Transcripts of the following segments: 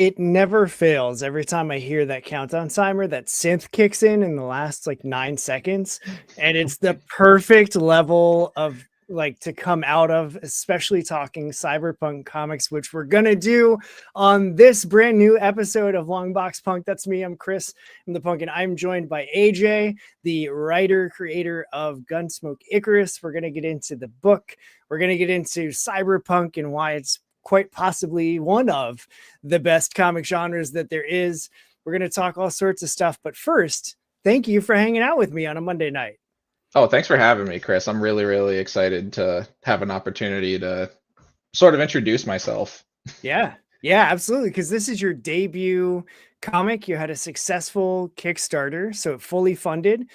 It never fails. Every time I hear that countdown timer, that synth kicks in the last like 9 seconds, and it's the perfect level of like to come out of, especially talking cyberpunk comics, which we're gonna do on this brand new episode of Long Box Punk. That's me. I'm Chris. I'm the punk, and I'm joined by AJ, the writer creator of Gunsmoke Icarus. We're gonna get into the book. We're gonna get into cyberpunk and why it's quite possibly one of the best comic genres that there is. We're going to talk all sorts of stuff. But first, thank you for hanging out with me on a Monday night. Oh, thanks for having me, Chris. I'm really, really excited to have an opportunity to sort of introduce myself. Yeah. Yeah, absolutely. Because this is your debut comic. You had a successful Kickstarter, so fully funded.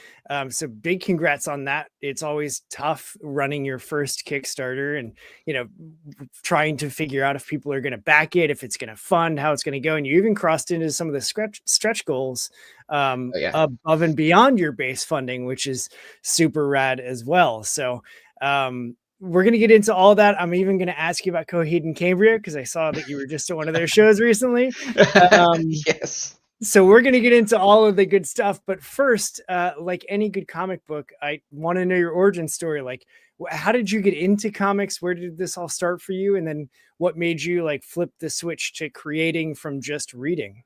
So big congrats on that. It's always tough running your first Kickstarter and, trying to figure out if people are going to back it, if it's going to fund, how it's going to go. And you even crossed into some of the stretch goals Yeah. above and beyond your base funding, which is super rad as well. So, we're going to get into all that. I'm even going to ask you about Coheed and Cambria because I saw that you were just at one of their shows recently. Yes. So we're going to get into all of the good stuff. But first, like any good comic book, I want to know your origin story. Like, how did you get into comics? Where did this all start for you? And then what made you like flip the switch to creating from just reading?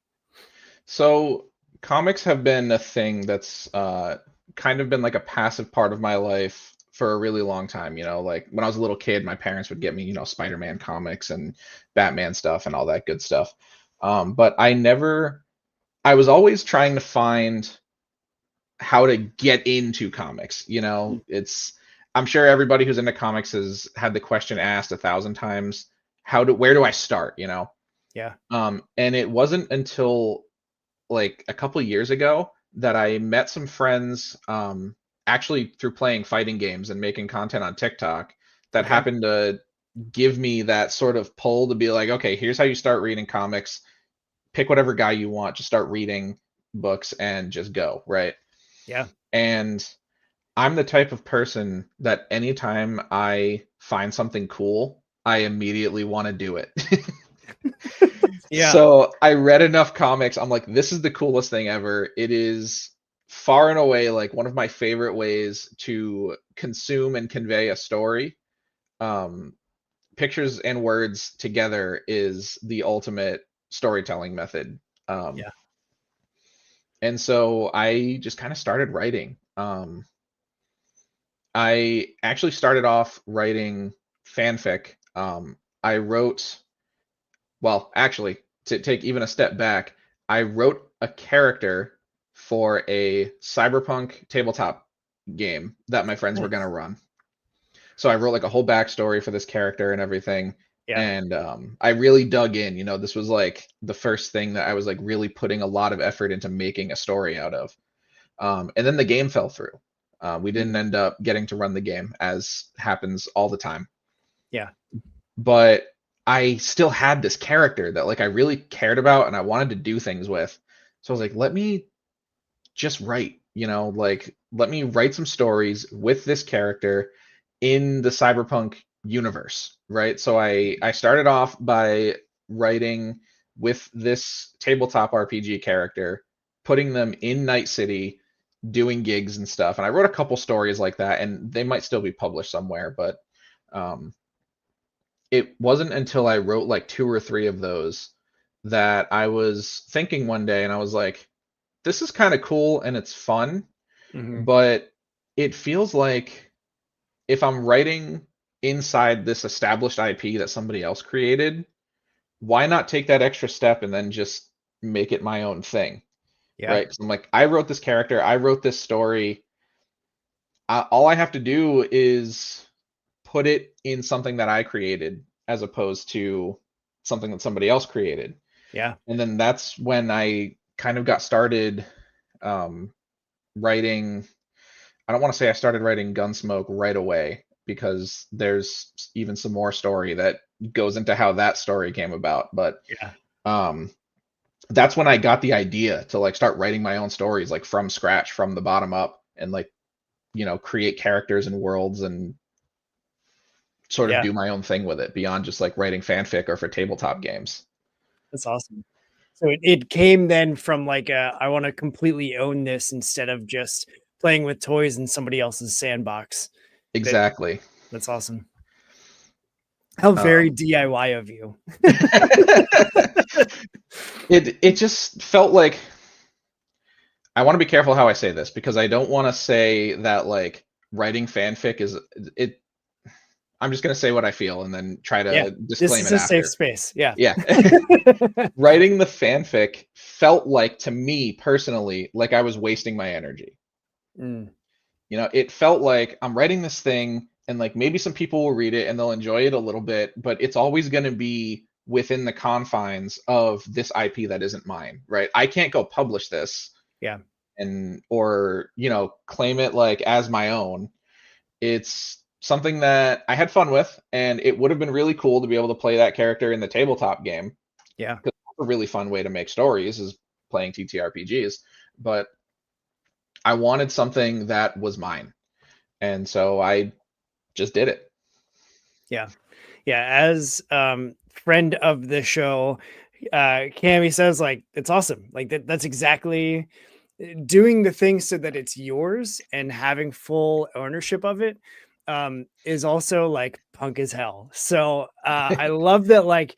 So comics have been a thing that's kind of been like a passive part of my life for a really long time. Like when I was a little kid, my parents would get me, Spider-Man comics and Batman stuff and all that good stuff. But I was always trying to find how to get into comics. I'm sure everybody who's into comics has had the question asked 1,000 times, where do I start? Yeah. And it wasn't until like a couple of years ago that I met some friends, actually through playing fighting games and making content on TikTok that Okay. happened to give me that sort of pull to be like, okay, here's how you start reading comics. Pick whatever guy you want, just start reading books and just go, right? Yeah. And I'm the type of person that anytime I find something cool, I immediately want to do it. Yeah. So I read enough comics. I'm like, this is the coolest thing ever. It is far and away like one of my favorite ways to consume and convey a story. Um, Pictures and words together is the ultimate storytelling method. Um, Yeah. and so I just kind of started writing. I actually started off writing fanfic. I wrote, well, actually, to take even a step back, I wrote a character for a cyberpunk tabletop game that my friends were going to Nice. run. So I wrote like a whole backstory for this character and everything. Yeah. And I really dug in. This was like the first thing that I was like really putting a lot of effort into making a story out of. And then the game fell through. We didn't end up getting to run the game, as happens all the time. Yeah. But I still had this character that like I really cared about and I wanted to do things with. So I was like, let me just write, like let me write some stories with this character in the cyberpunk universe, right? So I started off by writing with this tabletop RPG character, putting them in Night City, doing gigs and stuff. And I wrote a couple stories like that, and they might still be published somewhere, but um, it wasn't until I wrote like two or three of those that I was thinking one day, and I was like, this is kind of cool and it's fun, Mm-hmm. but it feels like if I'm writing inside this established IP that somebody else created, why not take that extra step and then just make it my own thing, Yeah. right? 'Cause I'm like, I wrote this character, I wrote this story. All I have to do is put it in something that I created as opposed to something that somebody else created. Yeah. And then that's when I kind of got started um, writing. I don't want to say I started writing Gunsmoke right away because there's even some more story that goes into how that story came about. But Yeah. um, that's when I got the idea to like start writing my own stories like from scratch, from the bottom up, and like create characters and worlds and sort of Yeah. do my own thing with it beyond just like writing fanfic or for tabletop games. That's awesome. So it came then from like I want to completely own this instead of just playing with toys in somebody else's sandbox. That Exactly. that's awesome. How very Um, DIY of you. it just felt like, I want to be careful how I say this because I don't want to say that like writing fanfic is it. I'm just gonna say what I feel and then try Yeah, to this disclaim is it a safe after. space. Yeah. Yeah. Writing the fanfic felt like, to me personally, like I was wasting my energy. Mm, It felt like I'm writing this thing and like maybe some people will read it and they'll enjoy it a little bit, but it's always going to be within the confines of this IP that isn't mine, right? I can't go publish this yeah. and or, claim it like as my own. It's something that I had fun with, and it would have been really cool to be able to play that character in the tabletop game. Yeah. Because a really fun way to make stories is playing TTRPGs. But I wanted something that was mine, and so I just did it. Yeah. Yeah. As friend of the show, Cammy says like it's awesome. Like that's exactly doing the thing so that it's yours and having full ownership of it is also like punk as hell. So I love that like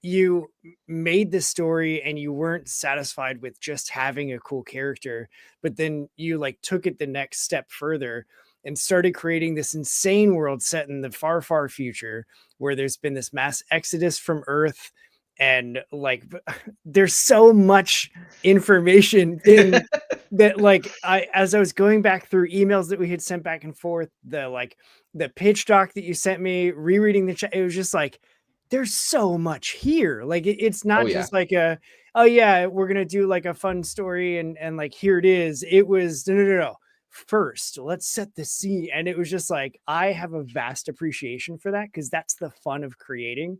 you made the story and you weren't satisfied with just having a cool character, but then you like took it the next step further and started creating this insane world set in the far, far future where there's been this mass exodus from Earth. And like, there's so much information in that. Like, as I was going back through emails that we had sent back and forth, the pitch doc that you sent me, rereading the chat, it was just like, there's so much here. Like it's Oh not yeah. just like oh yeah, we're gonna do like a fun story and like here it is. It was no. First, let's set the scene. And it was just like I have a vast appreciation for that because that's the fun of creating.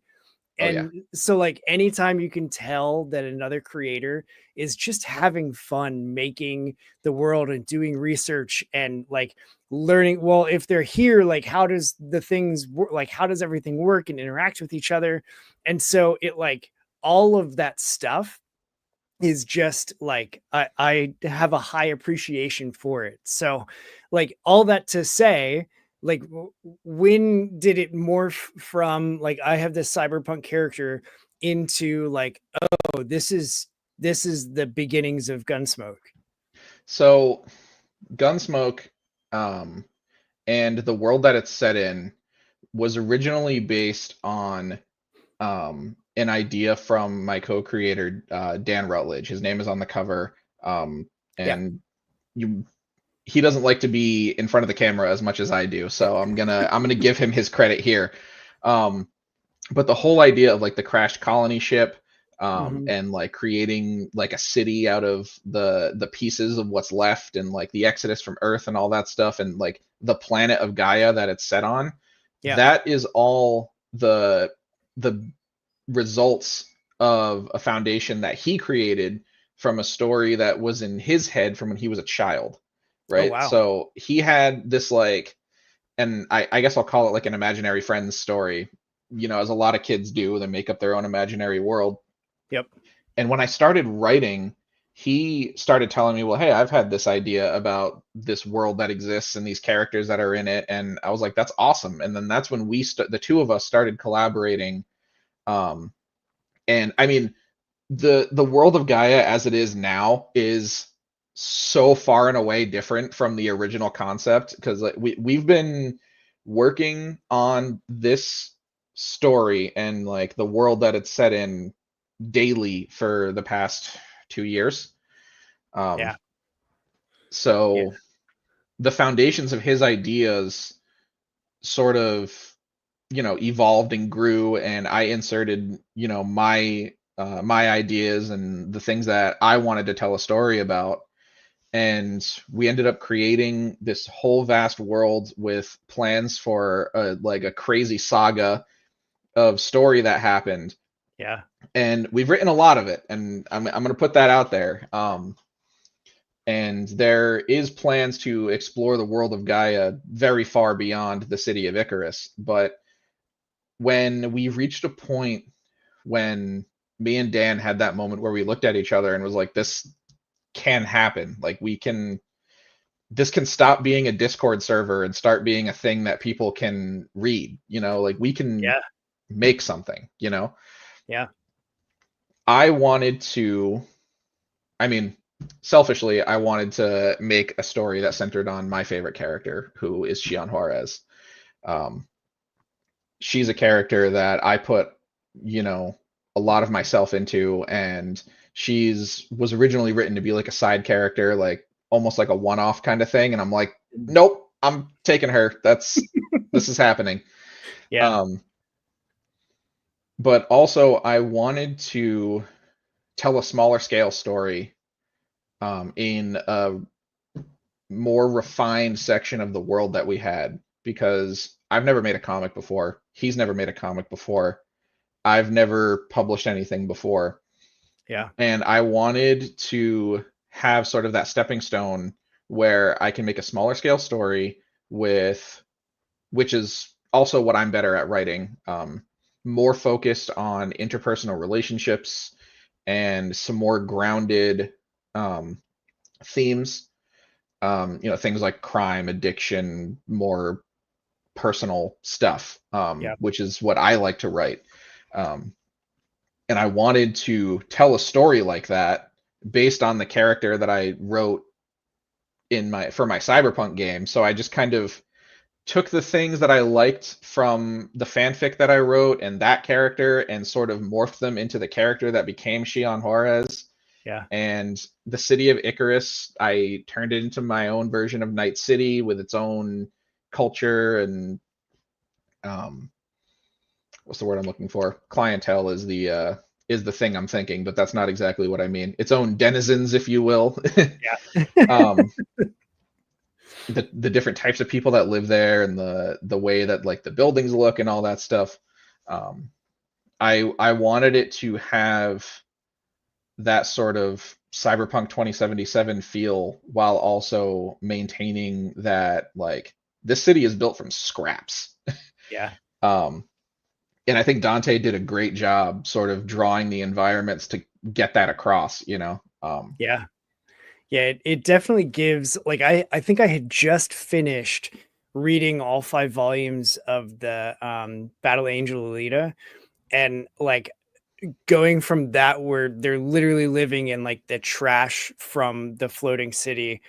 Oh yeah. And so like anytime you can tell that another creator is just having fun making the world and doing research and like learning, well, if they're here, like how does the things work, like how does everything work and interact with each other. And so it like all of that stuff is just like I have a high appreciation for it. So like all that to say, like when did it morph from like I have this cyberpunk character into like, oh, this is the beginnings of Gunsmoke. So Gunsmoke, um, and the world that it's set in was originally based on an idea from my co-creator Dan Rutledge. His name is on the cover, Yeah. and you he doesn't like to be in front of the camera as much as I do, so I'm gonna give him his credit here. Um, but the whole idea of like the crashed colony ship, Mhm. and like creating like a city out of the pieces of what's left, and like the exodus from Earth and all that stuff, and like the planet of Gaia that it's set on, Yeah. that is all the results of a foundation that he created from a story that was in his head from when he was a child, Oh right? wow. So he had this like, and I guess I'll call it like an imaginary friends story, as a lot of kids do. They make up their own imaginary world. Yep. And when I started writing, he started telling me, well, hey, I've had this idea about this world that exists and these characters that are in it. And I was like, that's awesome. And then that's when the two of us started collaborating. Um, and I mean, the world of Gaia as it is now is so far and away different from the original concept, because like, we've been working on this story and like the world that it's set in daily for the past 2 years. Um, Yeah. Yeah. so the foundations of his ideas sort of evolved and grew, and I inserted my ideas and the things that I wanted to tell a story about, and we ended up creating this whole vast world with plans for like a crazy saga of story that happened, Yeah. and we've written a lot of it, and I'm going to put that out there. And there is plans to explore the world of Gaia very far beyond the city of Icarus, but when we reached a point when me and Dan had that moment where we looked at each other and was like, this can happen. Like this can stop being a Discord server and start being a thing that people can read, like we can Yeah. make something, Yeah. I wanted to, I mean, selfishly, I wanted to make a story that centered on my favorite character, who is Xion Juarez. Um, she's a character that I put, a lot of myself into, and she's was originally written to be like a side character, like almost like a one-off kind of thing, and I'm like, nope, I'm taking her. This is happening. Yeah. Um, but also I wanted to tell a smaller scale story in a more refined section of the world that we had, because I've never made a comic before. He's never made a comic before. I've never published anything before. Yeah. And I wanted to have sort of that stepping stone where I can make a smaller scale story which is also what I'm better at writing, more focused on interpersonal relationships and some more grounded themes, things like crime, addiction, more personal stuff, Yeah. which is what I like to write. Um, and I wanted to tell a story like that based on the character that I wrote for my cyberpunk game. So I just kind of took the things that I liked from the fanfic that I wrote and that character and sort of morphed them into the character that became Xion Juarez. Yeah. And the city of Icarus, I turned it into my own version of Night City with its own culture and what's the word I'm looking for? Clientele is the thing I'm thinking, but that's not exactly what I mean. Its own denizens, if you will. Yeah. um, the different types of people that live there and the way that like the buildings look and all that stuff. Um, I wanted it to have that sort of cyberpunk 2077 feel while also maintaining that like this city is built from scraps. Yeah. um, and I think Dante did a great job sort of drawing the environments to get that across, Yeah. Yeah, it definitely gives, like, I think I had just finished reading all 5 volumes of the Battle Angel Alita, and like going from that where they're literally living in like the trash from the floating city,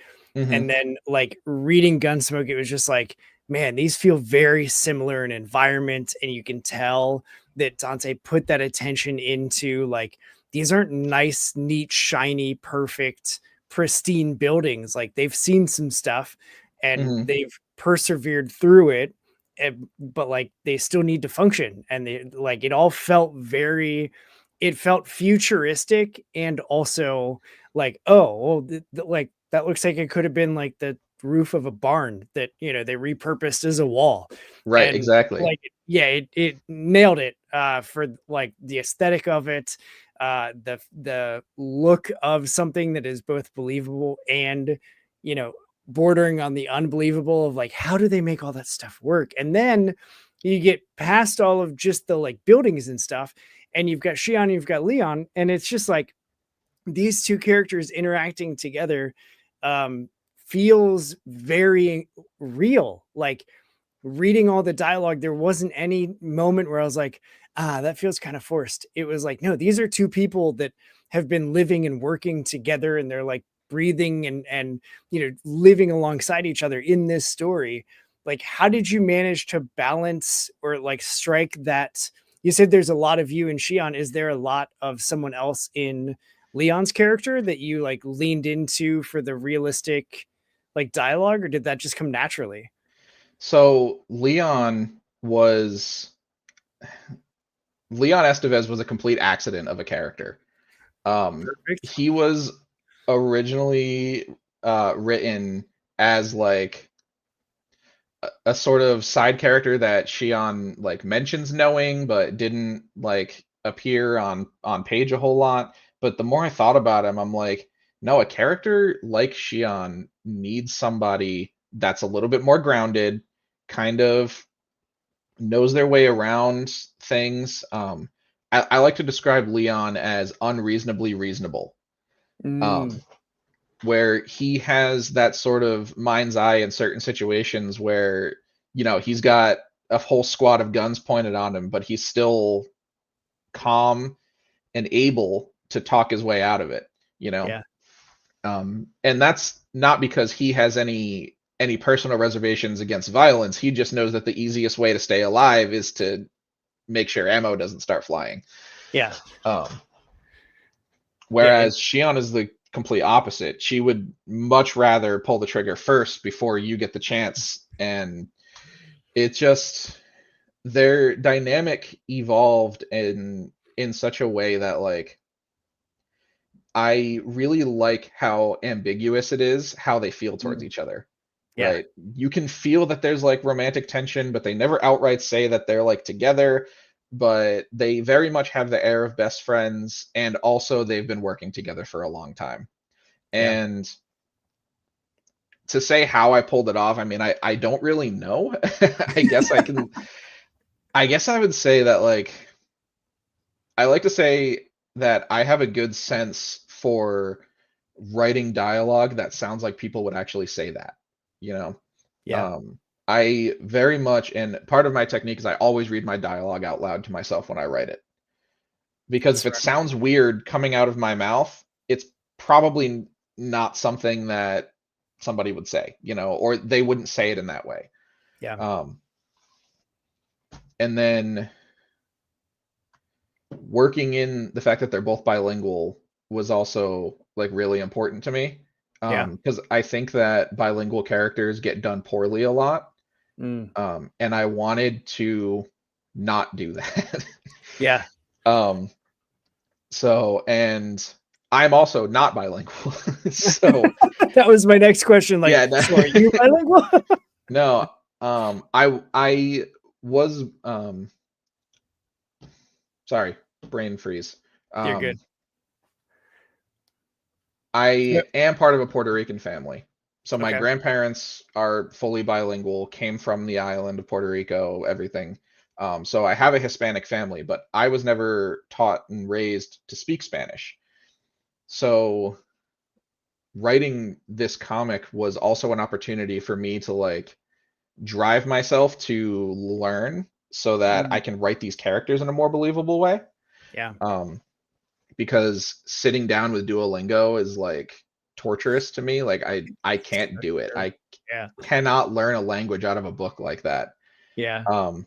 and hmm then like reading Gunsmoke, it was just like, man, these feel very similar in environment, and you can tell that Dante put that attention into like, these aren't nice, neat, shiny, perfect, pristine buildings. Like they've seen some stuff and hmm they've persevered through it, but like they still need to function. And they like, it all felt very, it felt futuristic, and also like, oh well, like that looks like it could have been like the roof of a barn that, they repurposed as a wall. Right, And exactly. like, yeah, it nailed it for like the aesthetic of it, the look of something that is both believable and, you know bordering on the unbelievable, of like, how do they make all that stuff work? And then you get past all of just the like buildings and stuff, and you've got Shion, you've got Leon, and it's just like these two characters interacting together um feels very real. Like reading all the dialogue, there wasn't any moment where I was like, that feels kind of forced. It was like, no, these are two people that have been living and working together, and they're like breathing and living alongside each other in this story. Like, how did you manage to balance or like strike that? You said there's a lot of you in Shion. Is there a lot of someone else in Leon's character that you like leaned into for the realistic like dialogue, or did that just come naturally? So Leon Estevez was a complete accident of a character. Perfect. He was originally written as like a sort of side character that Shion like mentions knowing, but didn't like appear on page a whole lot. But the more I thought about him, I'm like, no, a character like Shion needs somebody that's a little bit more grounded, kind of knows their way around things. I like to describe Leon as unreasonably reasonable. Mm, Where he has that sort of mind's eye in certain situations where, he's got a whole squad of guns pointed on him, but he's still calm and able to talk his way out of it, you know? yeah. And that's not because he has any personal reservations against violence. He just knows that the easiest way to stay alive is to make sure ammo doesn't start flying. Yeah. Um, Yeah. Whereas Shion is the complete opposite. She would much rather pull the trigger first before you get the chance. And it just, their dynamic evolved in such a way that, like, I really like how ambiguous it is how they feel towards Mm, each other. yeah. Right? You can feel that there's like romantic tension, but they never outright say that they're like together, but they very much have the air of best friends, and also they've been working together for a long time. Yeah. And to say how I pulled it off, I mean, I don't really know. I guess I guess I would say that, like, I like to say that I have a good sense for writing dialogue that sounds like people would actually say that, you know? Yeah. Um, I very much, and part of my technique is I always read my dialogue out loud to myself when I write it. Because if it Smart. sounds weird coming out of my mouth, it's probably not something that somebody would say, or they wouldn't say it in that way. Yeah. Um, and then working in the fact that they're both bilingual was also like really important to me. Yeah. Because I think that bilingual characters get done poorly a lot. Mm, And I wanted to not do that. yeah. um, and I'm also not bilingual. So That was my next question. Like, yeah, no, so are you bilingual? no, I was sorry, brain freeze. You're good. Um, I am part of a Puerto Rican family. So my Okay. grandparents are fully bilingual, came from the island of Puerto Rico, everything. So I have a Hispanic family, but I was never taught and raised to speak Spanish. So writing this comic was also an opportunity for me to like drive myself to learn so that I Mm, can write these characters in a more believable way. yeah. Um, because sitting down with Duolingo is like torturous to me. Like I can't For do it. sure. I Yeah. cannot learn a language out of a book like that. Yeah. Um,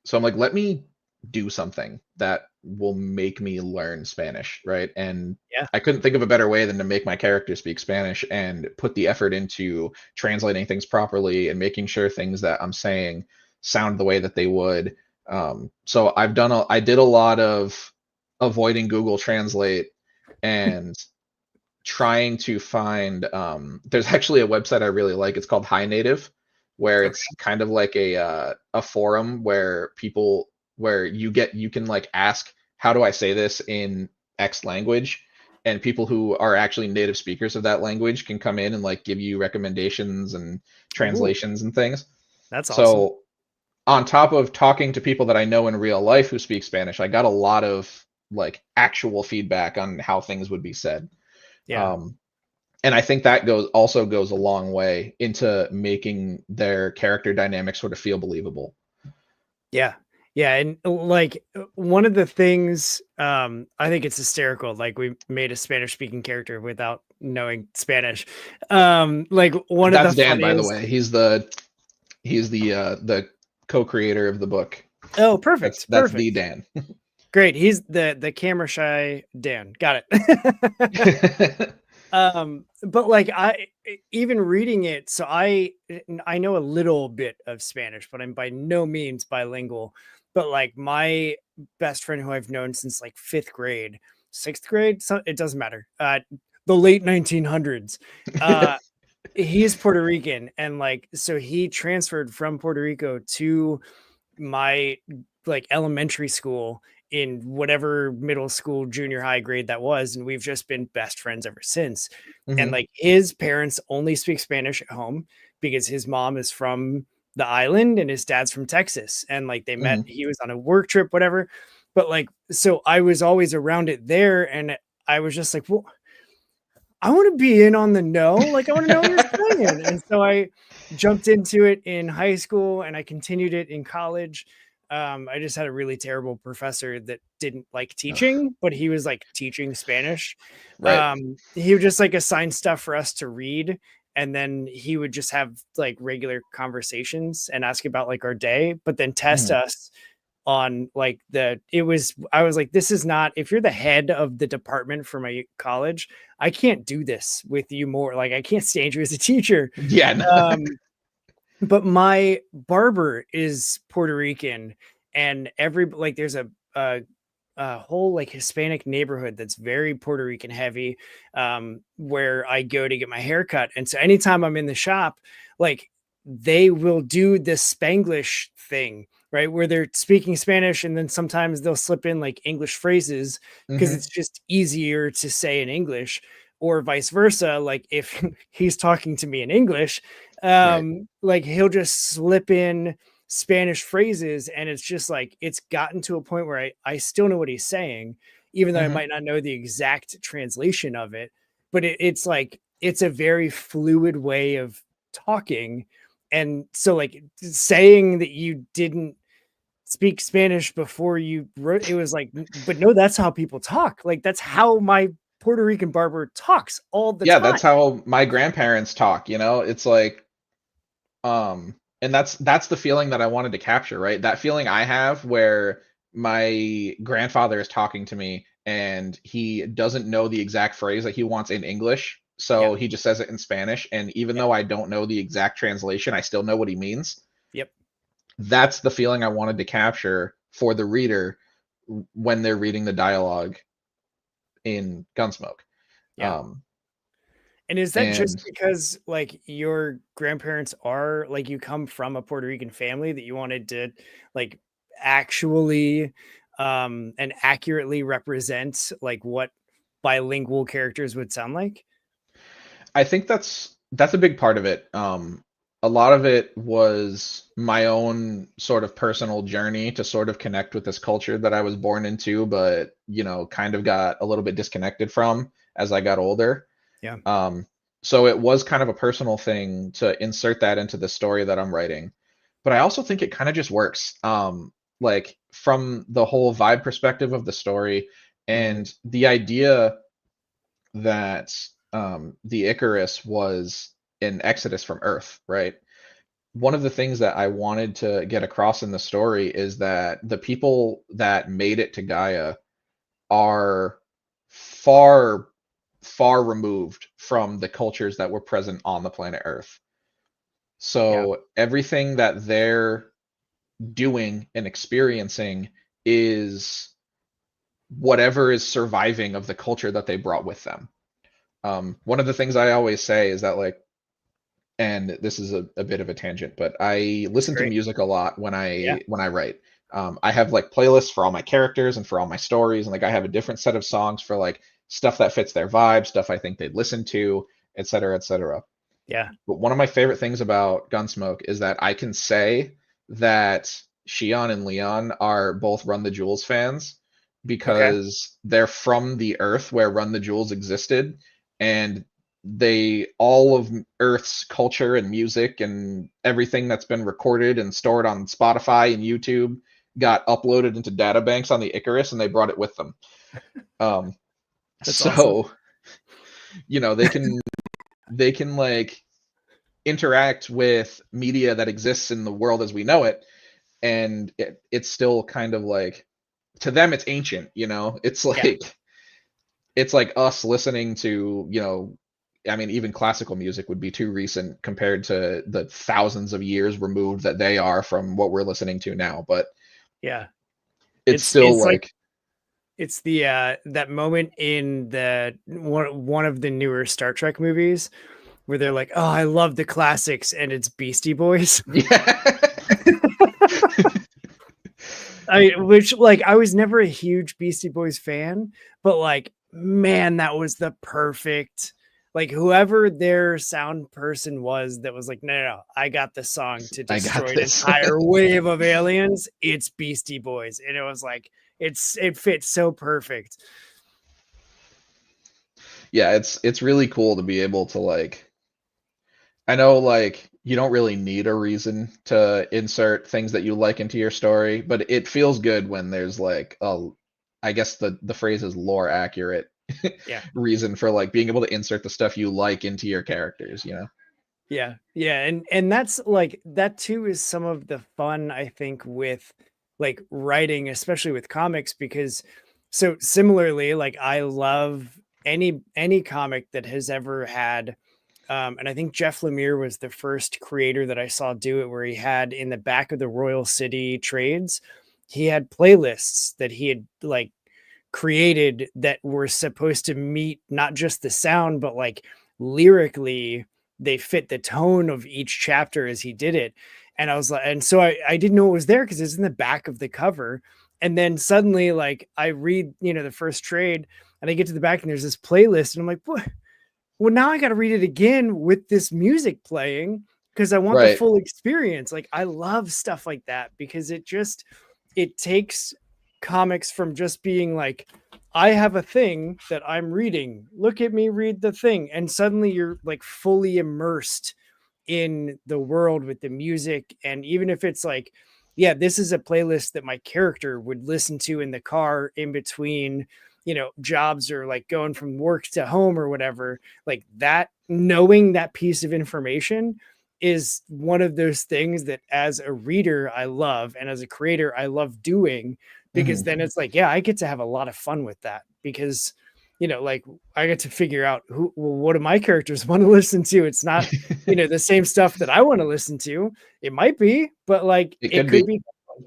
so I'm like, let me do something that will make me learn Spanish, right? And Yeah. I couldn't think of a better way than to make my character speak Spanish and put the effort into translating things properly and making sure things that I'm saying sound the way that they would. So I did a lot of avoiding Google Translate and trying to find there's actually a website I really like. It's called High Native, where Okay. it's kind of like a forum where you can like ask, how do I say this in X language? And people who are actually native speakers of that language can come in and like give you recommendations and Ooh, translations and things. that's awesome. So on top of talking to people that I know in real life who speak Spanish, I got a lot of like actual feedback on how things would be said. Yeah. Um, and I think that goes a long way into making their character dynamic sort of feel believable. Yeah. Yeah. And like one of the things, I think it's hysterical. Like we made a Spanish speaking character without knowing Spanish. Like one of the That's Dan, by the funniest. way. He's the co-creator of the book. Oh, That's perfect. that's the Perfect. Dan. Great. He's the camera shy Dan. Got it. But like even reading it, so I know a little bit of Spanish, but I'm by no means bilingual. But like my best friend who I've known since like fifth grade, sixth grade, so it doesn't matter. The late 1900s. Uh, he's Puerto Rican, and like so he transferred from Puerto Rico to my like elementary school in whatever middle school, junior high grade that was. And we've just been best friends ever since. And Hmm. like his parents only speak Spanish at home because his mom is from the island and his dad's from Texas. And like they met, Hmm. he was on a work trip, whatever. but like, so I was always around it there, and I was just like, well, I want to be in on the know. Like, I want to know what you're saying. And so I jumped into it in high school and I continued it in college. I just had a really terrible professor that didn't like Ugh, teaching, but he was like teaching Spanish. right. He would just like assign stuff for us to read. And then he would just have like regular conversations and ask about like our day, but then test Mhm. us on like I was like, this is not, if you're the head of the department for my college, I can't do this with you more. Like, I can't stand you as a teacher. Yeah. No. Um, but my barber is Puerto Rican, and like there's a whole like Hispanic neighborhood that's very Puerto Rican heavy, where I go to get my hair cut. And so anytime I'm in the shop, like they will do the Spanglish thing, right? Where they're speaking Spanish and then sometimes they'll slip in like English phrases because Mhm. it's just easier to say in English, or vice versa. Like if he's talking to me in English, Right. like he'll just slip in Spanish phrases, and it's just like it's gotten to a point where I still know what he's saying, even though I Mhm. might not know the exact translation of it. But it's like it's a very fluid way of talking. And so like saying that you didn't speak Spanish before you wrote it was like, but no, that's how people talk. Like that's how my Puerto Rican barber talks all the Yeah, time. that's how my grandparents talk, you know? It's like, and that's the feeling that I wanted to capture, right? That feeling I have where my grandfather is talking to me and he doesn't know the exact phrase that he wants in English, Yep. so he just says it in Spanish, and even Yep. though I don't know the exact translation, I still know what he means. Yep. That's the feeling I wanted to capture for the reader when they're reading the dialogue in Gunsmoke. Yeah. Um, And is that just and because like your grandparents are like you come from a Puerto Rican family that you wanted to like actually and accurately represent like what bilingual characters would sound like? I think that's a big part of it. A lot of it was my own sort of personal journey to sort of connect with this culture that I was born into, but kind of got a little bit disconnected from as I got older. Yeah. Um, so it was kind of a personal thing to insert that into the story that I'm writing. But I also think it kind of just works. Like from the whole vibe perspective of the story Mhm. and the idea that the Icarus was an exodus from Earth, right? One of the things that I wanted to get across in the story is that the people that made it to Gaia are far, far removed from the cultures that were present on the planet Earth. Yeah. So everything that they're doing and experiencing is whatever is surviving of the culture that they brought with them. One of the things I always say is that and this is a bit of a tangent, but I It's listen to great. music a lot when Yeah. I write. I have like playlists for all my characters and for all my stories, and like I have a different set of songs for like stuff that fits their vibe, stuff I think they'd listen to, et cetera, et cetera. Yeah. But one of my favorite things about Gunsmoke is that I can say that Shion and Leon are both Run the Jewels fans Okay. because they're from the Earth where Run the Jewels existed, and they all of Earth's culture and music and everything that's been recorded and stored on Spotify and YouTube got uploaded into databanks on the Icarus, and they brought it with them. Um, That's awesome. so they can like interact with media that exists in the world as we know it, and it's still kind of like, to them it's ancient, it's Yeah. like us listening to, I mean, even classical music would be too recent compared to the thousands of years removed that they are from what we're listening to now, but Yeah. it's still It's like like, it's the that moment in the one of the newer Star Trek movies where they're like, "Oh, I love the classics," and it's Beastie Boys. yeah. Which like I was never a huge Beastie Boys fan, but like, man, that was the perfect, like whoever their sound person was that was like, no, no, no, I got the song to I got destroy an this. entire wave of aliens. It's Beastie Boys, and it was like it fits so perfect. Yeah, it's really cool to be able to like, I know like you don't really need a reason to insert things that you like into your story, but it feels good when there's like a, I guess the phrase is lore accurate Yeah. reason for like being able to insert the stuff you like into your characters, you know? Yeah. Yeah. And that's like that too is some of the fun, I think, with like writing, especially with comics, because so similarly, like I love any comic that has ever had and I think Jeff Lemire was the first creator that I saw do it, where he had in the back of the Royal City trades, he had playlists that he had like created that were supposed to meet not just the sound, but like lyrically, they fit the tone of each chapter as he did it. And I was like, and so I didn't know it was there because it's in the back of the cover. And then suddenly, like, I read, the first trade and I get to the back and there's this playlist, and I'm like, what? Well, now I got to read it again with this music playing because I want the Right. full experience. Like, I love stuff like that because it takes comics from just being like, I have a thing that I'm reading. Look at me read the thing. And suddenly you're like fully immersed in the world with the music. And even if it's like, yeah, this is a playlist that my character would listen to in the car in between, jobs or like going from work to home or whatever, like that, knowing that piece of information is one of those things that as a reader I love, and as a creator I love doing, because Hmm. then it's like, yeah, I get to have a lot of fun with that because like I get to figure out what do my characters want to listen to. It's not, the same stuff that I want to listen to. It might be, but like It it could be, could be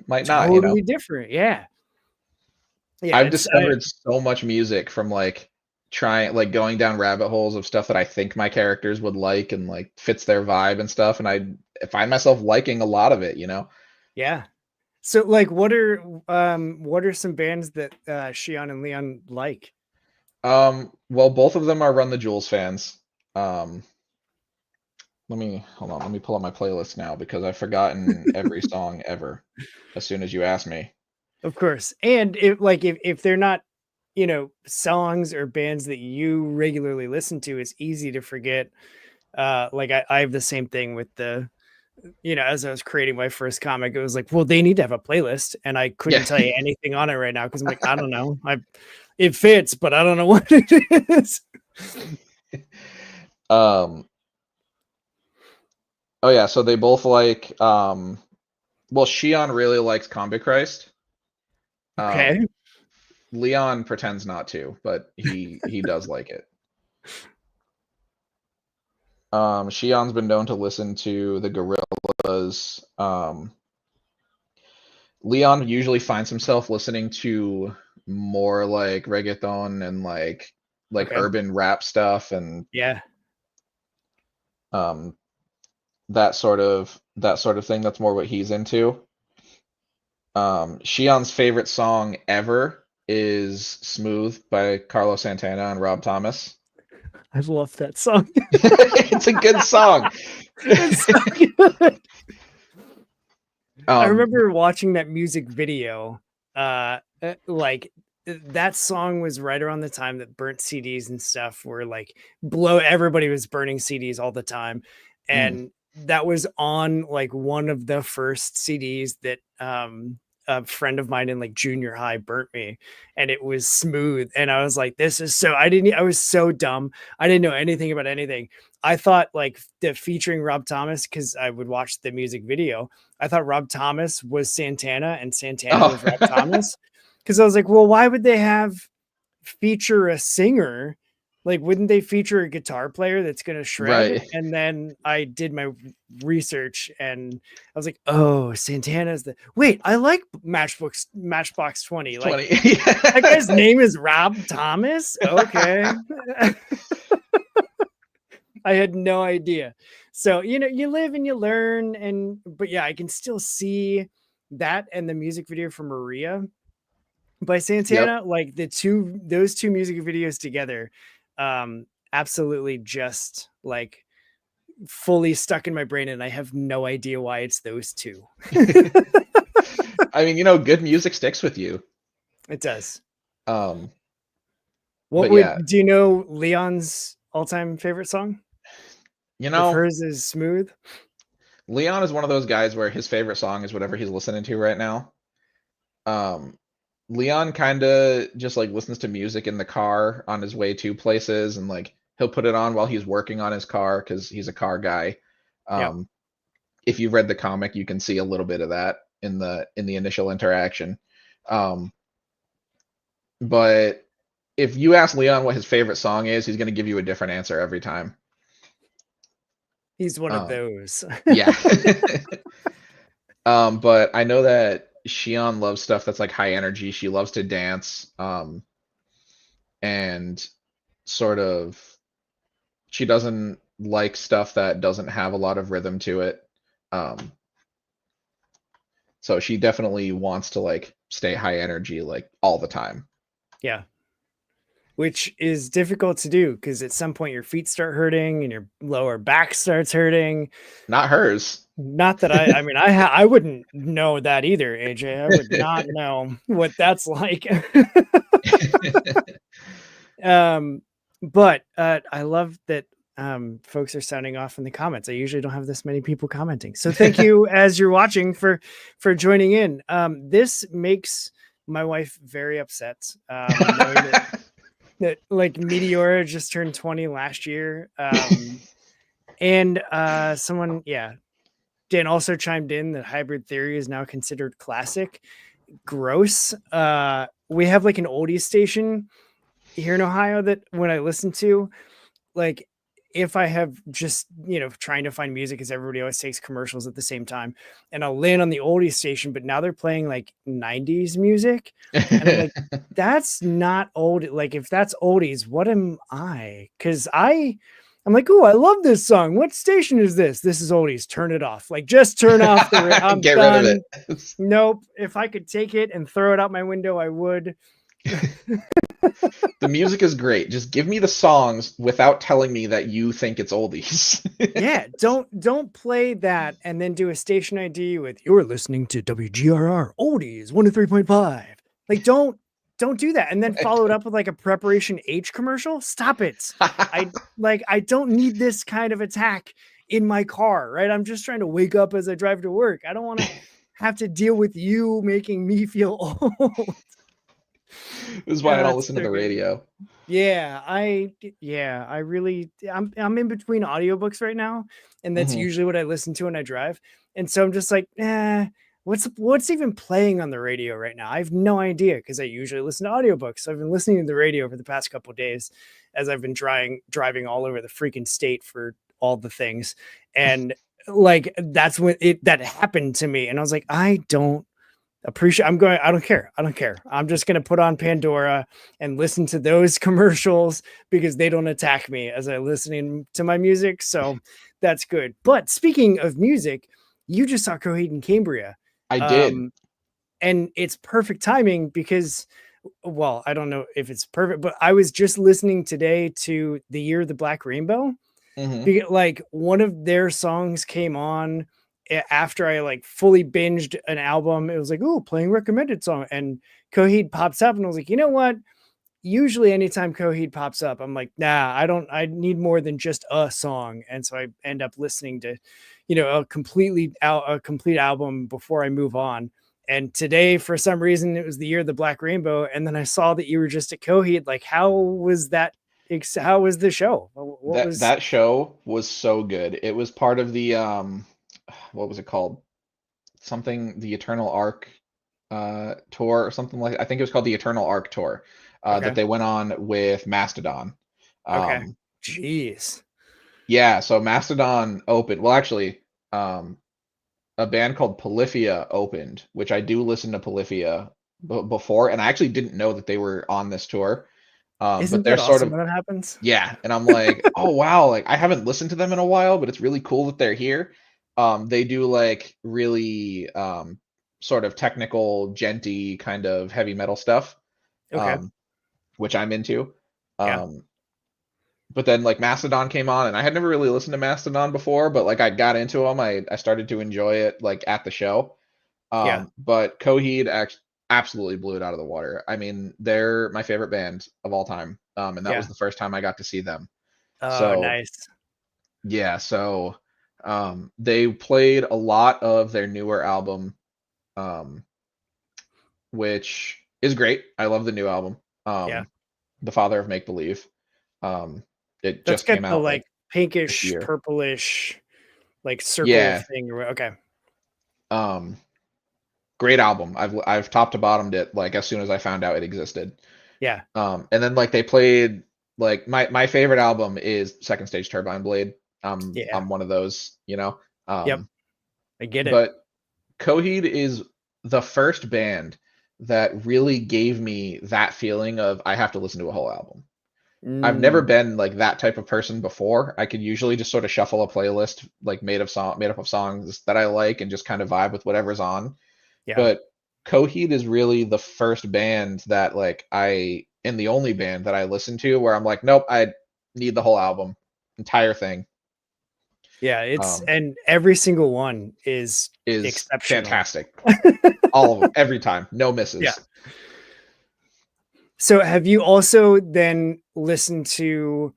might not, you know. totally different. Yeah. Yeah. I've discovered so much music from like trying like going down rabbit holes of stuff that I think my characters would like and like fits their vibe and stuff, and I find myself liking a lot of it, you know. Yeah. So like what are some bands that Shion and Leon like? Well, both of them are Run the Jewels fans. Um, let me hold on, let me pull up my playlist now because I've forgotten every song ever as soon as you ask me. Of course. And if they're not, songs or bands that you regularly listen to, it's easy to forget. Like I have the same thing with the, as I was creating my first comic, it was like, well, they need to have a playlist. And I Yeah. couldn't tell you anything on it right now because I'm like, I don't know. It fits, but I don't know what it is. Um, oh yeah, so they both like well, Shion really likes Combi Christ. Okay. Um, Leon pretends not to, but he does like it. Shion's been known to listen to the Gorillas. Leon usually finds himself listening to more like reggaeton and like Okay. urban rap stuff and Yeah. um that sort of thing. That's more what he's into. Shion's favorite song ever is "Smooth" by Carlos Santana and Rob Thomas. I love that song. It's a good song. It's so good. I Um, remember watching that music video. Like that song was right around the time that burnt CDs and stuff were like everybody was burning CDs all the time. mm, And that was on like one of the first CDs that a friend of mine in like junior high burnt me, and it was Smooth. And I was like, this is so I was so dumb. I didn't know anything about anything. I thought like the featuring Rob Thomas, because I would watch the music video. I thought Rob Thomas was Santana and Santana oh, was Rob Thomas. Because I was like, well, why would they feature a singer? Like, wouldn't they feature a guitar player that's going to shred? right. And then I did my research and I was like, oh, Santana's wait, I like Matchbox 20. Like, 20. that guy's name is Rob Thomas. Okay. I had no idea. So, you live and you learn. But yeah, I can still see that and the music video for Maria by Yep. Santana, like those two music videos together, absolutely just like fully stuck in my brain. And I have no idea why it's those two. I mean, good music sticks with you. It does. Um, What but yeah, would do you know Leon's all-time favorite song? you If know, hers is Smooth? Leon is one of those guys where his favorite song is whatever he's listening to right now. Um, Leon kind of just like listens to music in the car on his way to places, and like he'll put it on while he's working on his car because he's a car guy. Yep. Um, if you've read the comic, you can see a little bit of that in the initial interaction. Um, but if you ask Leon what his favorite song is, he's going to give you a different answer every time. He's one of Um, those. yeah. But I know that Shion loves stuff that's like high energy. She loves to dance. And sort of she doesn't like stuff that doesn't have a lot of rhythm to it. Um, so she definitely wants to like stay high energy like all the time. Yeah. Which is difficult to do because at some point your feet start hurting and your lower back starts hurting. Not hers. Not that I mean, I wouldn't know that either, AJ. I would not know what that's like. um, but I love that folks are sounding off in the comments. I usually don't have this many people commenting, so thank you as you're watching for joining in. This makes my wife very upset, knowing that like Meteora just turned 20 last year. And someone, yeah, Dan also chimed in that Hybrid Theory is now considered classic. Gross. We have like an oldies station here in Ohio that when I listen to, like, if I have just, trying to find music because everybody always takes commercials at the same time, and I'll land on the oldies station, but now they're playing like 90s music. And I'm like, that's not old. Like, if that's oldies, what am I? Because I'm like, oh, I love this song. What station is this? This is oldies. Turn it off. Like, just turn off I'm Get rid of done. it. Nope. If I could take it and throw it out my window, I would. The music is great. Just give me the songs without telling me that you think it's oldies. Yeah, don't play that and then do a station ID with you're listening to WGRR Oldies 103.5. Like don't do that and then follow it up with like a Preparation H commercial. Stop it. I don't need this kind of attack in my car, right? I'm just trying to wake up as I drive to work. I don't want to have to deal with you making me feel old. This is why I don't That's listen to so the good. radio. Yeah, I really I'm in between audiobooks right now, and that's Hmm. usually what I listen to when I drive. And so I'm just like, what's even playing on the radio right now? I have no idea because I usually listen to audiobooks. So I've been listening to the radio for the past couple of days as I've been driving all over the freaking state for all the things. And like that's when that happened to me. And I was like, I don't appreciate I don't care. I'm just going to put on Pandora and listen to those commercials because they don't attack me as I listening to my music. So that's good. But speaking of music, you just saw Coheed and Cambria. I did. Um and it's perfect timing because, well, I don't know if it's perfect, but I was just listening today to The Year of the Black Rainbow. Hmm. Like one of their songs came on after I like fully binged an album. It was like, oh, playing recommended song, and Coheed pops up, and I was like, you know what? Usually, anytime Coheed pops up, I'm like, nah, I don't. I need more than just a song, and so I end up listening to, a complete album before I move on. And today, for some reason, it was the Year of the Black Rainbow, and then I saw that you were just at Coheed. Like, how was that? How was the show? What was? That show was so good. It was part of the what was it called? Something the Eternal Arc tour or something like I think it was called the Eternal Arc tour that Okay. they went on with Mastodon. Okay. Um, Jeez. yeah, so Mastodon opened. Well, actually, um, a band called Polyphia opened, which I do listen to Polyphia before, and I actually didn't know that they were on this tour. But Isn't they're that sort awesome of when that happens? yeah, and I'm like, oh wow, like I haven't listened to them in a while, but it's really cool that they're here. They do like really sort of technical, genty kind of heavy metal stuff, Okay. um, which I'm into. Yeah. Um, but then like Mastodon came on, and I had never really listened to Mastodon before, but like I got into them, I started to enjoy it like at the show. Yeah. But Coheed actually, absolutely blew it out of the water. I mean, they're my favorite band of all time. And that was Yeah. the first time I got to see them. Oh, So nice. yeah, so they played a lot of their newer album, um, which is great. I love the new album, Yeah. The Father of Make Believe. Um, it That's just got came the out like like this pinkish, year. purplish, like circle Yeah, thing. Okay. um, great album. I've top to bottomed it like as soon as I found out it existed. Yeah. And then like they played like my favorite album is Second Stage Turbine Blade. Yeah. I'm one of those, you know. Yep. Um, I get it. but Coheed is the first band that really gave me that feeling of I have to listen to a whole album. I've never Mm, been like that type of person before. I could usually just sort of shuffle a playlist like made up of songs that I like and just kind of vibe with whatever's on. yeah. But Coheed is really the first band that like I and the only band that I listen to where I'm like, nope, I need the whole album, entire thing. Yeah. It's Um, and every single one is is exceptional. fantastic. All of them, every time, no Yeah. misses. So have you also then listened to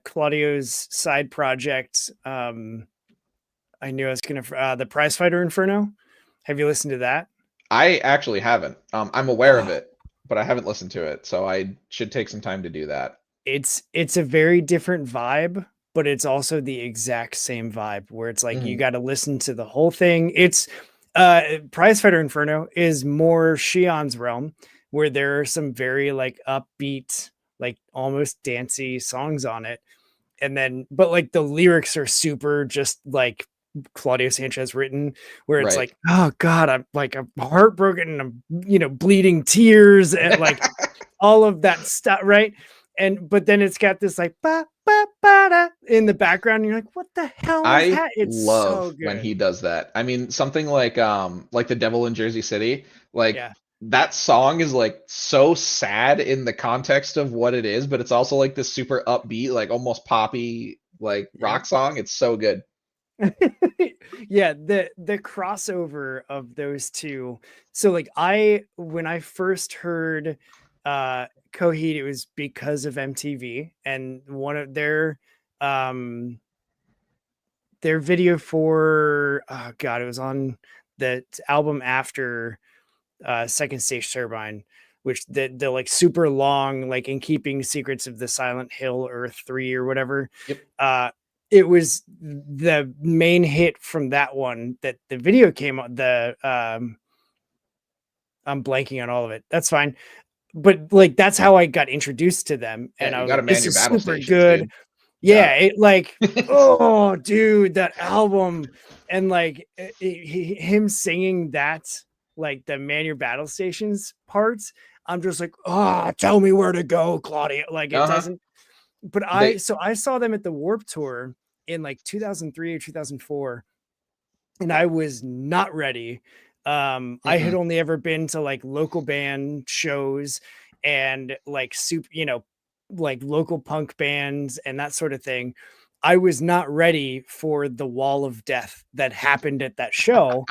Claudio's side project? I knew I was gonna the Prizefighter Inferno. Have you listened to that? I actually haven't. I'm aware of Oh, it, but I haven't listened to it, so I should take some time to do that. it's a very different vibe, but it's also the exact same vibe where it's like you Hmm. got to listen to the whole thing. It's Prizefighter Inferno is more Shion's realm, where there are some very like upbeat, like almost dancey songs on it. And then but like the lyrics are super just like Claudio Sanchez written, where it's Right. like, oh God, I'm heartbroken and I'm bleeding tears and like all of that stuff, right? And but then it's got this like ba ba ba da in the background, and you're like, what the hell is I that? It's so love when good. he does that. I mean, something like The Devil in Jersey City, like Yeah. that song is like so sad in the context of what it is, but it's also like this super upbeat, like almost poppy like Yep. rock song. It's so good. Yeah, the crossover of those two. So like I when I first heard Coheed, it was because of MTV and one of their video for oh God, it was on the album after Second Stage Turbine, which the like super long, like in keeping secrets of the Silent Hill Earth 3 or whatever. Yep. It was the main hit from that one that the video came on the I'm blanking on all of it. That's fine. But like that's how I got introduced to them. Yeah, And I you was got to like, man this your is battle super stations, good. dude. Yeah, Yeah. it like, oh, dude, that album and like him singing that, like the Man Your Battle Stations parts. I'm just like, oh, tell me where to go, Claudia. Like it Uh-huh. doesn't. But They I saw them at the Warp Tour in like 2003 or 2004, and I was not ready. I had mm-mm. only ever been to like local band shows and like super, like local punk bands and that sort of thing. I was not ready for the wall of death that happened at that show.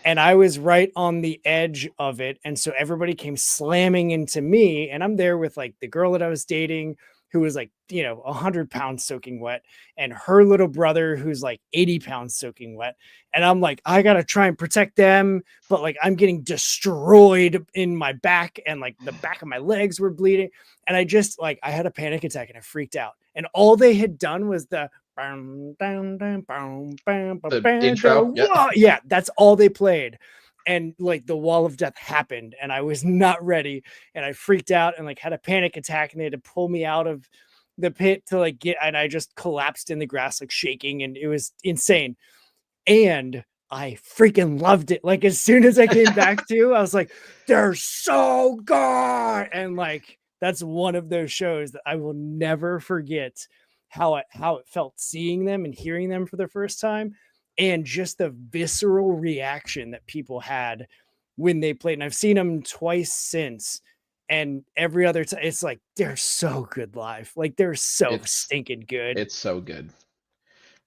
And I was right on the edge of it. And so everybody came slamming into me. And I'm there with like the girl that I was dating, who was like, 100 pounds soaking wet, and her little brother, who's like 80 pounds soaking wet. And I'm like, I got to try and protect them. But like, I'm getting destroyed in my back, and like the back of my legs were bleeding. And I just like, I had a panic attack and I freaked out. And all they had done was the the intro. Yeah. yeah, that's all they played. And like the wall of death happened, and I was not ready, and I freaked out and like had a panic attack, and they had to pull me out of the pit to like get, and I just collapsed in the grass, like shaking, and it was insane. And I freaking loved it. Like as soon as I came back to, I was like, they're so good. And like that's one of those shows that I will never forget how it felt seeing them and hearing them for the first time, and just the visceral reaction that people had when they played. And I've seen them twice since. And every other time, it's like they're so good live. Like they're so It's stinking good. it's so good.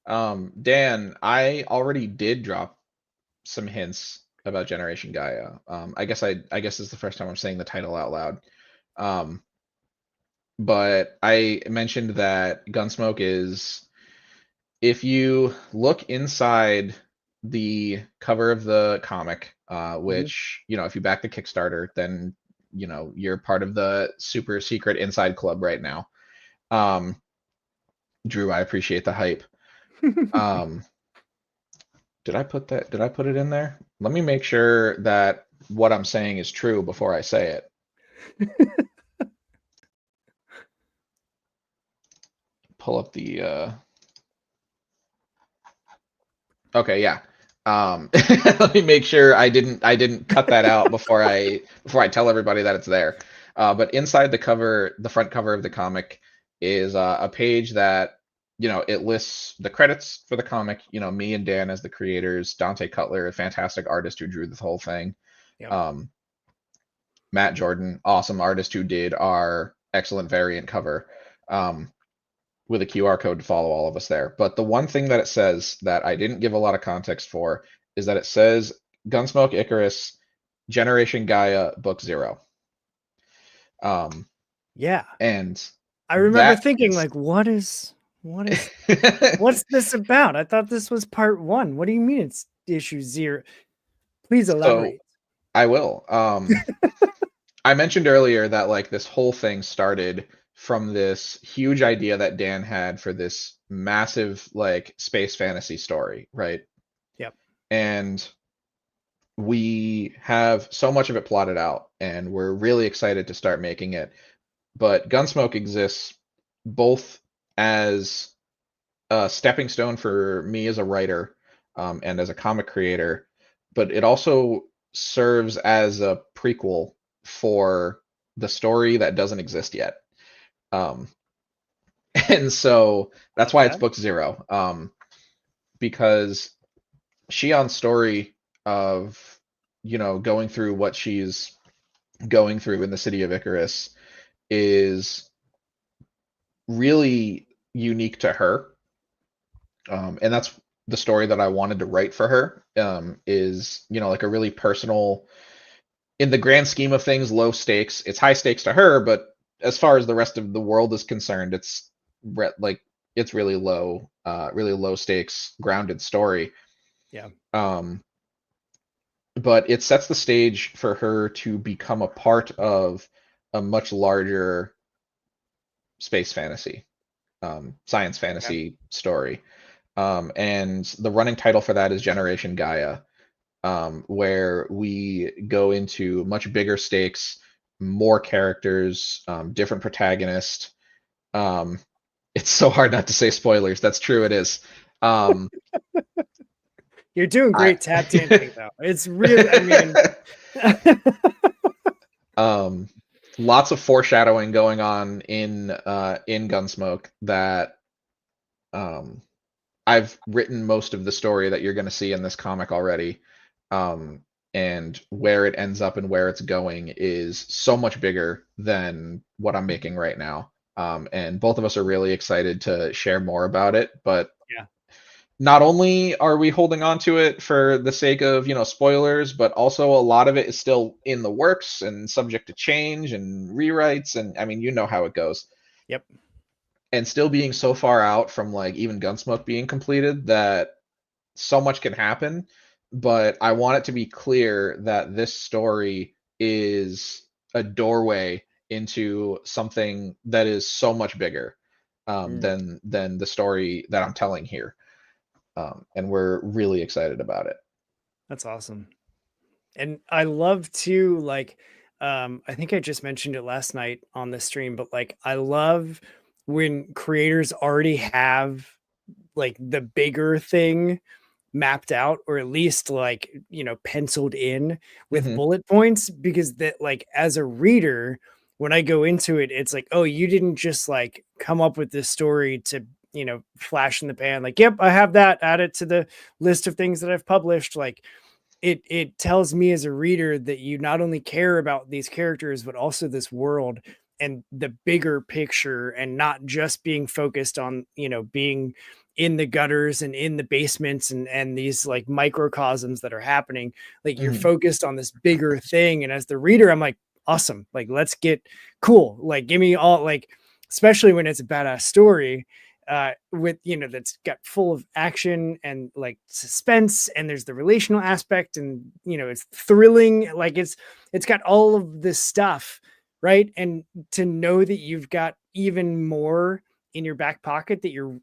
Dan, I already did drop some hints about Generation Gaia. I guess it's the first time I'm saying the title out loud. But I mentioned that Gunsmoke is, if you look inside the cover of the comic, which, if you back the Kickstarter, then, you're part of the super secret inside club right now. Drew, I appreciate the hype. Did I put it in there? Let me make sure that what I'm saying is true before I say it. Pull up the okay, yeah. Let me make sure I didn't cut that out before I tell everybody that it's there. But inside the front cover of the comic is a page that, it lists the credits for the comic. Me and Dan as the creators, Dante Cutler, a fantastic artist who drew the whole thing. Yep. Matt Jordan, awesome artist who did our excellent variant cover. With a QR code to follow all of us there. But the one thing that it says that I didn't give a lot of context for is that it says Gunsmoke Icarus Generation Gaia Book 0. Yeah. And I remember thinking, like, what's this about? I thought this was part 1. What do you mean it's issue 0? Please elaborate. So I will. I mentioned earlier that, like, this whole thing started from this huge idea that Dan had for this massive, like, space fantasy story, right? Yep. And we have so much of it plotted out, and we're really excited to start making it. But Gunsmoke exists both as a stepping stone for me as a writer, and as a comic creator, but it also serves as a prequel for the story that doesn't exist yet. And so that's why it's book 0. Because Shion's story of, going through what she's going through in the city of Icarus is really unique to her. And that's the story that I wanted to write for her, is, like a really personal, in the grand scheme of things, low stakes. It's high stakes to her, but as far as the rest of the world is concerned, it's really low stakes, grounded story. Yeah. But it sets the stage for her to become a part of a much larger space fantasy, science fantasy story. And the running title for that is Generation Gaia, where we go into much bigger stakes, more characters, different protagonists. It's so hard not to say spoilers. That's true. It is. You're doing great tap dancing though. It's really, lots of foreshadowing going on in Gunsmoke that I've written most of the story that you're going to see in this comic already. And where it ends up and where it's going is so much bigger than what I'm making right now. And both of us are really excited to share more about it. But yeah, not only are we holding on to it for the sake of, spoilers, but also a lot of it is still in the works and subject to change and rewrites. And I mean, you know how it goes. Yep. And still being so far out from, like, even Gunsmoke being completed that so much can happen. But I want it to be clear that this story is a doorway into something that is so much bigger, than the story that I'm telling here. And we're really excited about it. That's awesome. And I love to, like, I think I just mentioned it last night on the stream, but, like, I love when creators already have, like, the bigger thing mapped out, or at least, like, penciled in with bullet points, because that, like, as a reader, when I go into it, it's like, oh, you didn't just, like, come up with this story to, flash in the pan, like, yep, I have that, add it to the list of things that I've published. Like, it tells me as a reader that you not only care about these characters, but also this world and the bigger picture, and not just being focused on, being in the gutters and in the basements and these like microcosms that are happening. Like you're focused on this bigger thing. And as the reader, I'm like, awesome. Like, let's get cool. Like, give me all, like, especially when it's a badass story with, you know, that's got full of action and like suspense, and there's the relational aspect, and, you know, it's thrilling. Like it's got all of this stuff. Right. And to know that you've got even more in your back pocket that you're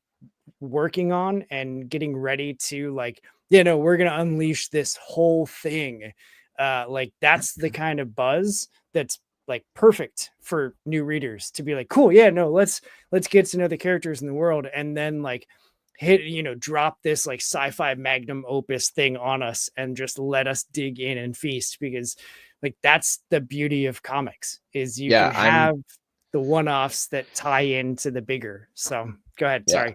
working on and getting ready to, like, you know, we're going to unleash this whole thing. Like that's the kind of buzz that's like perfect for new readers to be like, cool. Yeah, no, let's get to know the characters in the world. And then like hit, you know, drop this like sci-fi magnum opus thing on us and just let us dig in and feast, because like that's the beauty of comics is you can have the one-offs that tie into the bigger. So go ahead. Sorry.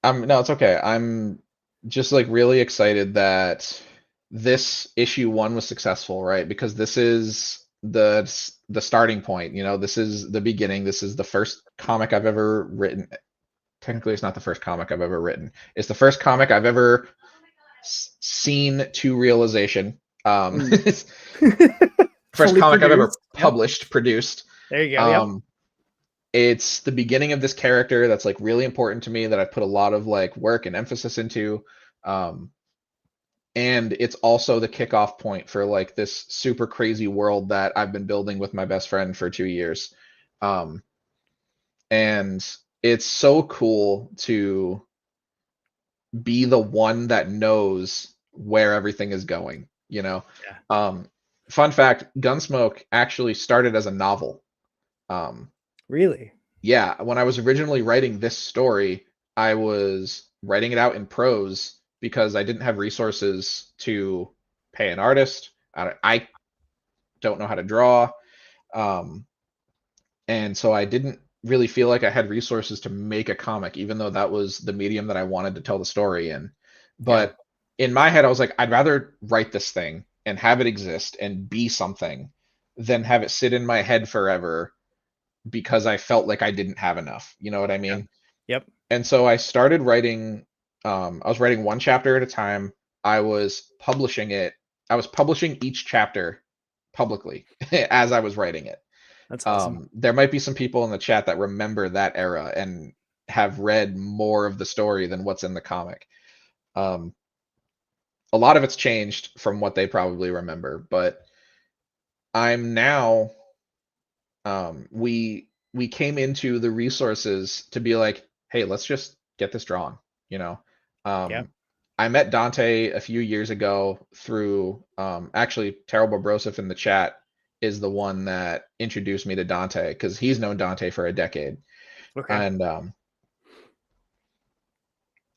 I'm no, it's okay. I'm just like really excited that this issue 1 was successful, right? Because this is the starting point, you know, this is the beginning. This is the first comic I've ever written. Technically, it's not the first comic I've ever written. It's the first comic I've ever seen to realization. First comic I've ever published, produced. There you go. It's the beginning of this character that's like really important to me, that I put a lot of like work and emphasis into. And it's also the kickoff point for like this super crazy world that I've been building with my best friend for 2 years. And it's so cool to be the one that knows where everything is going, you know? Fun fact, Gunsmoke actually started as a novel. Really? Yeah, when I was originally writing this story, I was writing it out in prose because I didn't have resources to pay an artist. I don't know how to draw. And so I didn't really feel like I had resources to make a comic, even though that was the medium that I wanted to tell the story in. But in my head, I was like, I'd rather write this thing and have it exist and be something than have it sit in my head forever because I felt like I didn't have enough. You know what I mean? Yep. And so I started writing, I was writing 1 chapter at a time. I was publishing it. I was publishing each chapter publicly as I was writing it. That's awesome. There might be some people in the chat that remember that era and have read more of the story than what's in the comic. A lot of it's changed from what they probably remember, but I'm now, we came into the resources to be like, hey, let's just get this drawn, you know? I met Dante a few years ago through, actually, Terrible Broseph in the chat is the one that introduced me to Dante, because he's known Dante for a decade. And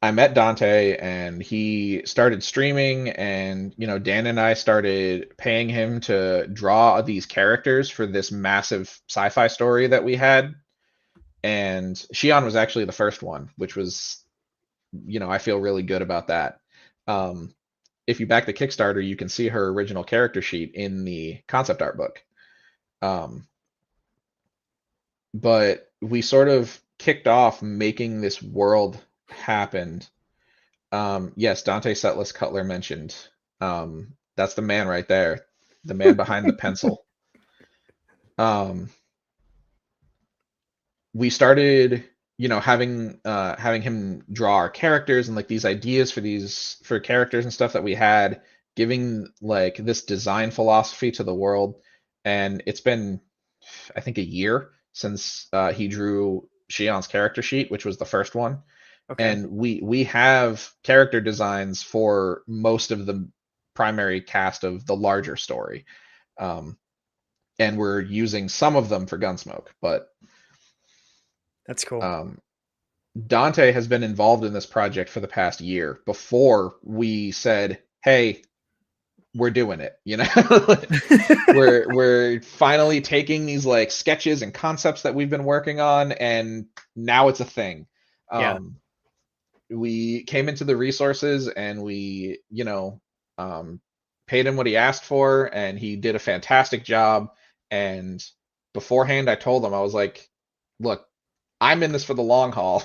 I met Dante and he started streaming, and, you know, Dan and I started paying him to draw these characters for this massive sci-fi story that we had. And Shion was actually the first one, which was, you know, I feel really good about that. If you back the Kickstarter, you can see her original character sheet in the concept art book. But we sort of kicked off making this world happen. Yes, Dante Setless Cutler mentioned. That's the man right there, the man behind the pencil. We started, you know, having him draw our characters and like these ideas for characters and stuff that we had, giving like this design philosophy to the world. And it's been, I think, a year since he drew Shion's character sheet, which was the first one. And we have character designs for most of the primary cast of the larger story. And we're using some of them for Gunsmoke, but that's cool. Dante has been involved in this project for the past year before we said, hey, we're doing it, you know? we're finally taking these like sketches and concepts that we've been working on, and now it's a thing. We came into the resources and we, you know, paid him what he asked for, and he did a fantastic job. And beforehand, I told him, I was like, look, I'm in this for the long haul.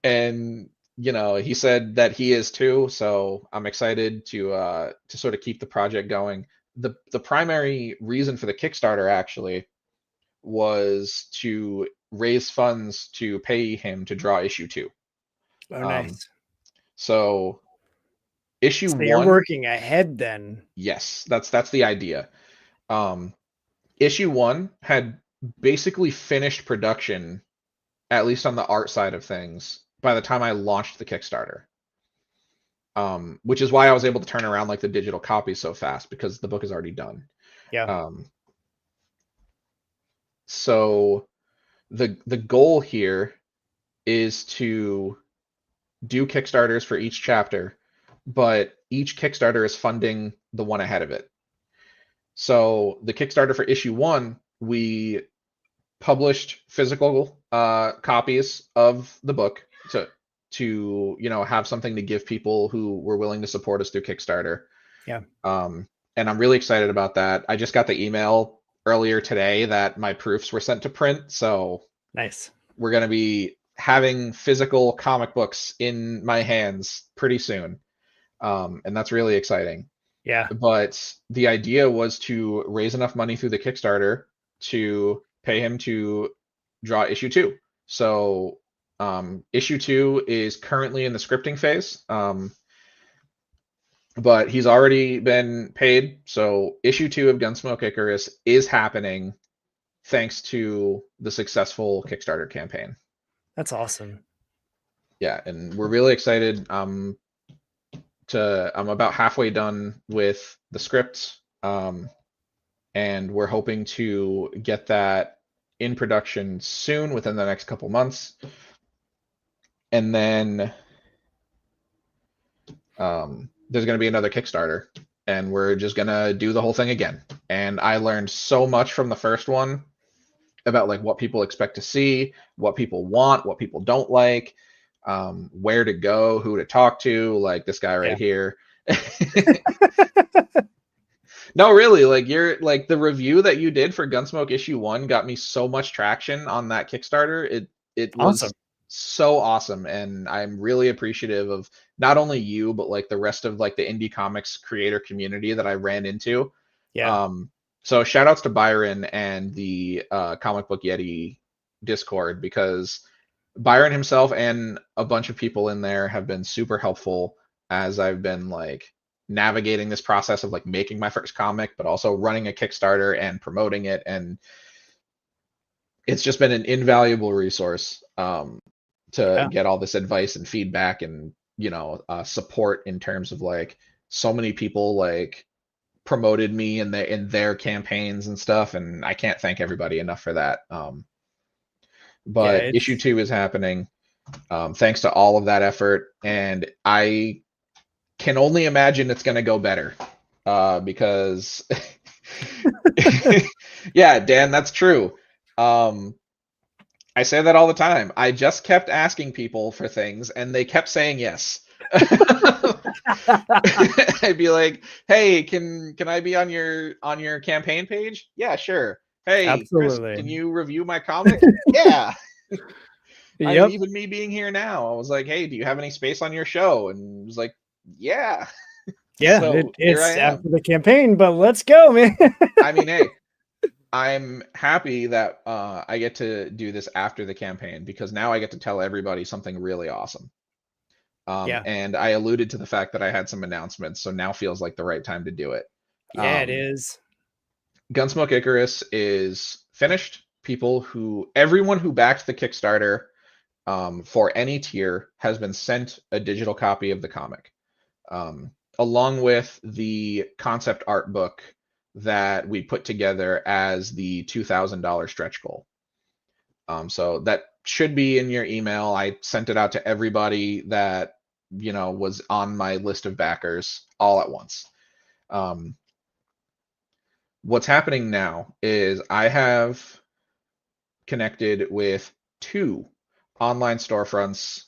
And he said that he is too, so I'm excited to sort of keep the project going. The primary reason for the Kickstarter actually was to raise funds to pay him to draw issue 2. Oh, Um, nice. so issue So you're 1, working ahead then. yes, that's the idea. Um, issue 1 had basically finished production, at least on the art side of things, by the time I launched the Kickstarter. Which is why I was able to turn around like the digital copies so fast, because the book is already done. Yeah. So the goal here is to do Kickstarters for each chapter, but each Kickstarter is funding the one ahead of it. So the Kickstarter for issue 1, we published physical copies of the book to have something to give people who were willing to support us through Kickstarter. Yeah. And I'm really excited about that. I just got the email earlier today that my proofs were sent to print, so Nice. we're going to be having physical comic books in my hands pretty soon. And that's really exciting. Yeah. But the idea was to raise enough money through the Kickstarter to pay him to draw issue 2. So issue 2 is currently in the scripting phase. But he's already been paid. So issue 2 of Gunsmoke Icarus is happening thanks to the successful Kickstarter campaign. That's awesome. Yeah, and we're really excited. I'm about halfway done with the script, and we're hoping to get that in production soon, within the next couple months. And then there's going to be another Kickstarter, and we're just going to do the whole thing again. And I learned so much from the first one about like what people expect to see, what people want, what people don't like, where to go, who to talk to, like this guy right here. No, really, like the review that you did for Gunsmoke issue 1 got me so much traction on that Kickstarter. It was Awesome. so awesome, and I'm really appreciative of not only you, but like the rest of like the indie comics creator community that I ran into. Yeah. So shout outs to Byron and the Comic Book Yeti Discord, because Byron himself and a bunch of people in there have been super helpful as I've been like navigating this process of like making my first comic, but also running a Kickstarter and promoting it. And it's just been an invaluable resource to get all this advice and feedback and, support in terms of like so many people like promoted me in their campaigns and stuff. And I can't thank everybody enough for that. But issue 2 is happening thanks to all of that effort, and I can only imagine it's going to go better because yeah, Dan, that's true. I say that all the time. I just kept asking people for things and they kept saying yes. I'd be like, "Hey, can I be on your campaign page?" "Yeah, sure." "Hey, Chris, Absolutely. can you review my comic?" "Yeah." I mean, Yep. even me being here now, I was like, "Hey, do you have any space on your show?" And it was like, "Yeah." Yeah, So here I it's am. after the campaign, but let's go, man. I mean, hey, I'm happy that I get to do this after the campaign, because now I get to tell everybody something really awesome. Yeah. And I alluded to the fact that I had some announcements, so now feels like the right time to do it. Yeah, it is. Gunsmoke Icarus is finished. Everyone who backed the Kickstarter for any tier has been sent a digital copy of the comic, along with the concept art book that we put together as the $2,000 stretch goal. So that should be in your email. I sent it out to everybody that was on my list of backers all at once. What's happening now is I have connected with 2 online storefronts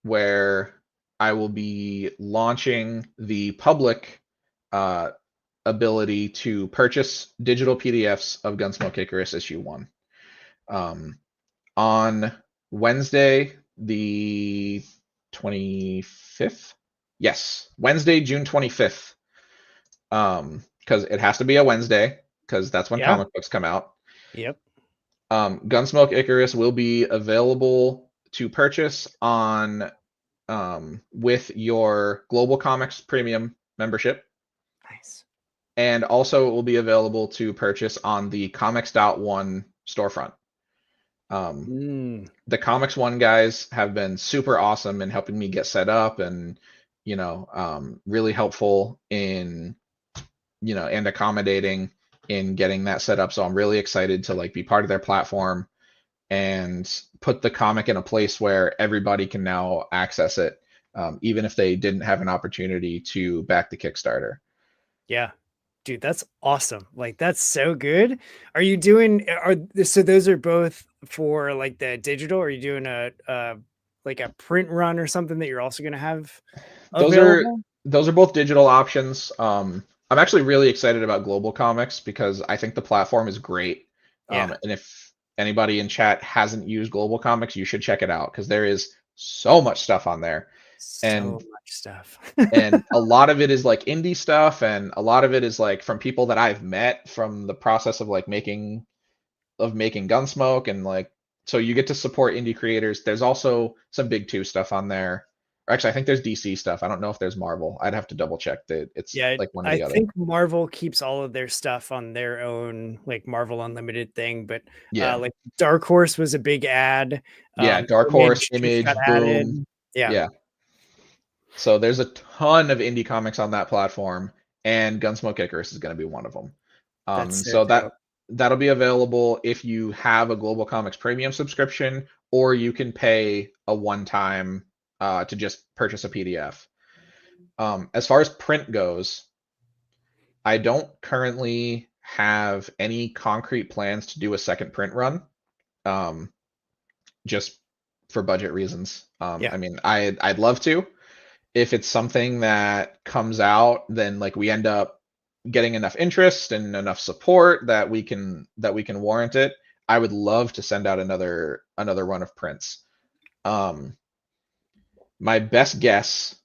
where I will be launching the public ability to purchase digital PDFs of Gunsmoke Icarus issue 1. On Wednesday, the 25th. Yes, Wednesday, June 25th. Because it has to be a Wednesday, because that's when Yeah. comic books come out. Yep. Gunsmoke Icarus will be available to purchase on with your Global Comics Premium membership. Nice. And also it will be available to purchase on the Comics.one storefront. The Comics One guys have been super awesome in helping me get set up and, really helpful in, and accommodating in getting that set up. So I'm really excited to like be part of their platform and put the comic in a place where everybody can now access it, even if they didn't have an opportunity to back the Kickstarter. Yeah. Dude, that's awesome. Like that's so good. Are you doing so those are both for like the digital? Are you doing a like a print run or something that you're also going to have Those are available? those are both digital options. I'm actually really excited about Global Comics because I think the platform is great. Yeah. And if anybody in chat hasn't used Global Comics, you should check it out because there is so much stuff on there. So And much stuff. and a lot of it is like indie stuff, and a lot of it is like from people that I've met from the process of like making Gunsmoke, and like so you get to support indie creators. There's also some big two stuff on there. Or actually, I think there's DC stuff. I don't know if there's Marvel. I'd have to double check that it's Yeah, like one or I the other. think Marvel keeps all of their stuff on their own like Marvel Unlimited thing, but Yeah. like Dark Horse was a big ad. Yeah, Dark Horse, Image just got Image, added. Boom. Yeah, Yeah. So there's a ton of indie comics on that platform, and Gunsmoke Icarus is going to be one of them. that's And so so dope. that'll be available if you have a Global Comics Premium subscription, or you can pay a one-time to just purchase a PDF. As far as print goes, I don't currently have any concrete plans to do a second print run, um, just for budget reasons. Yeah. I mean, I'd love to. If it's something that comes out, then like we end up getting enough interest and enough support that we can warrant it. I would love to send out another run of prints. Um, my best guess,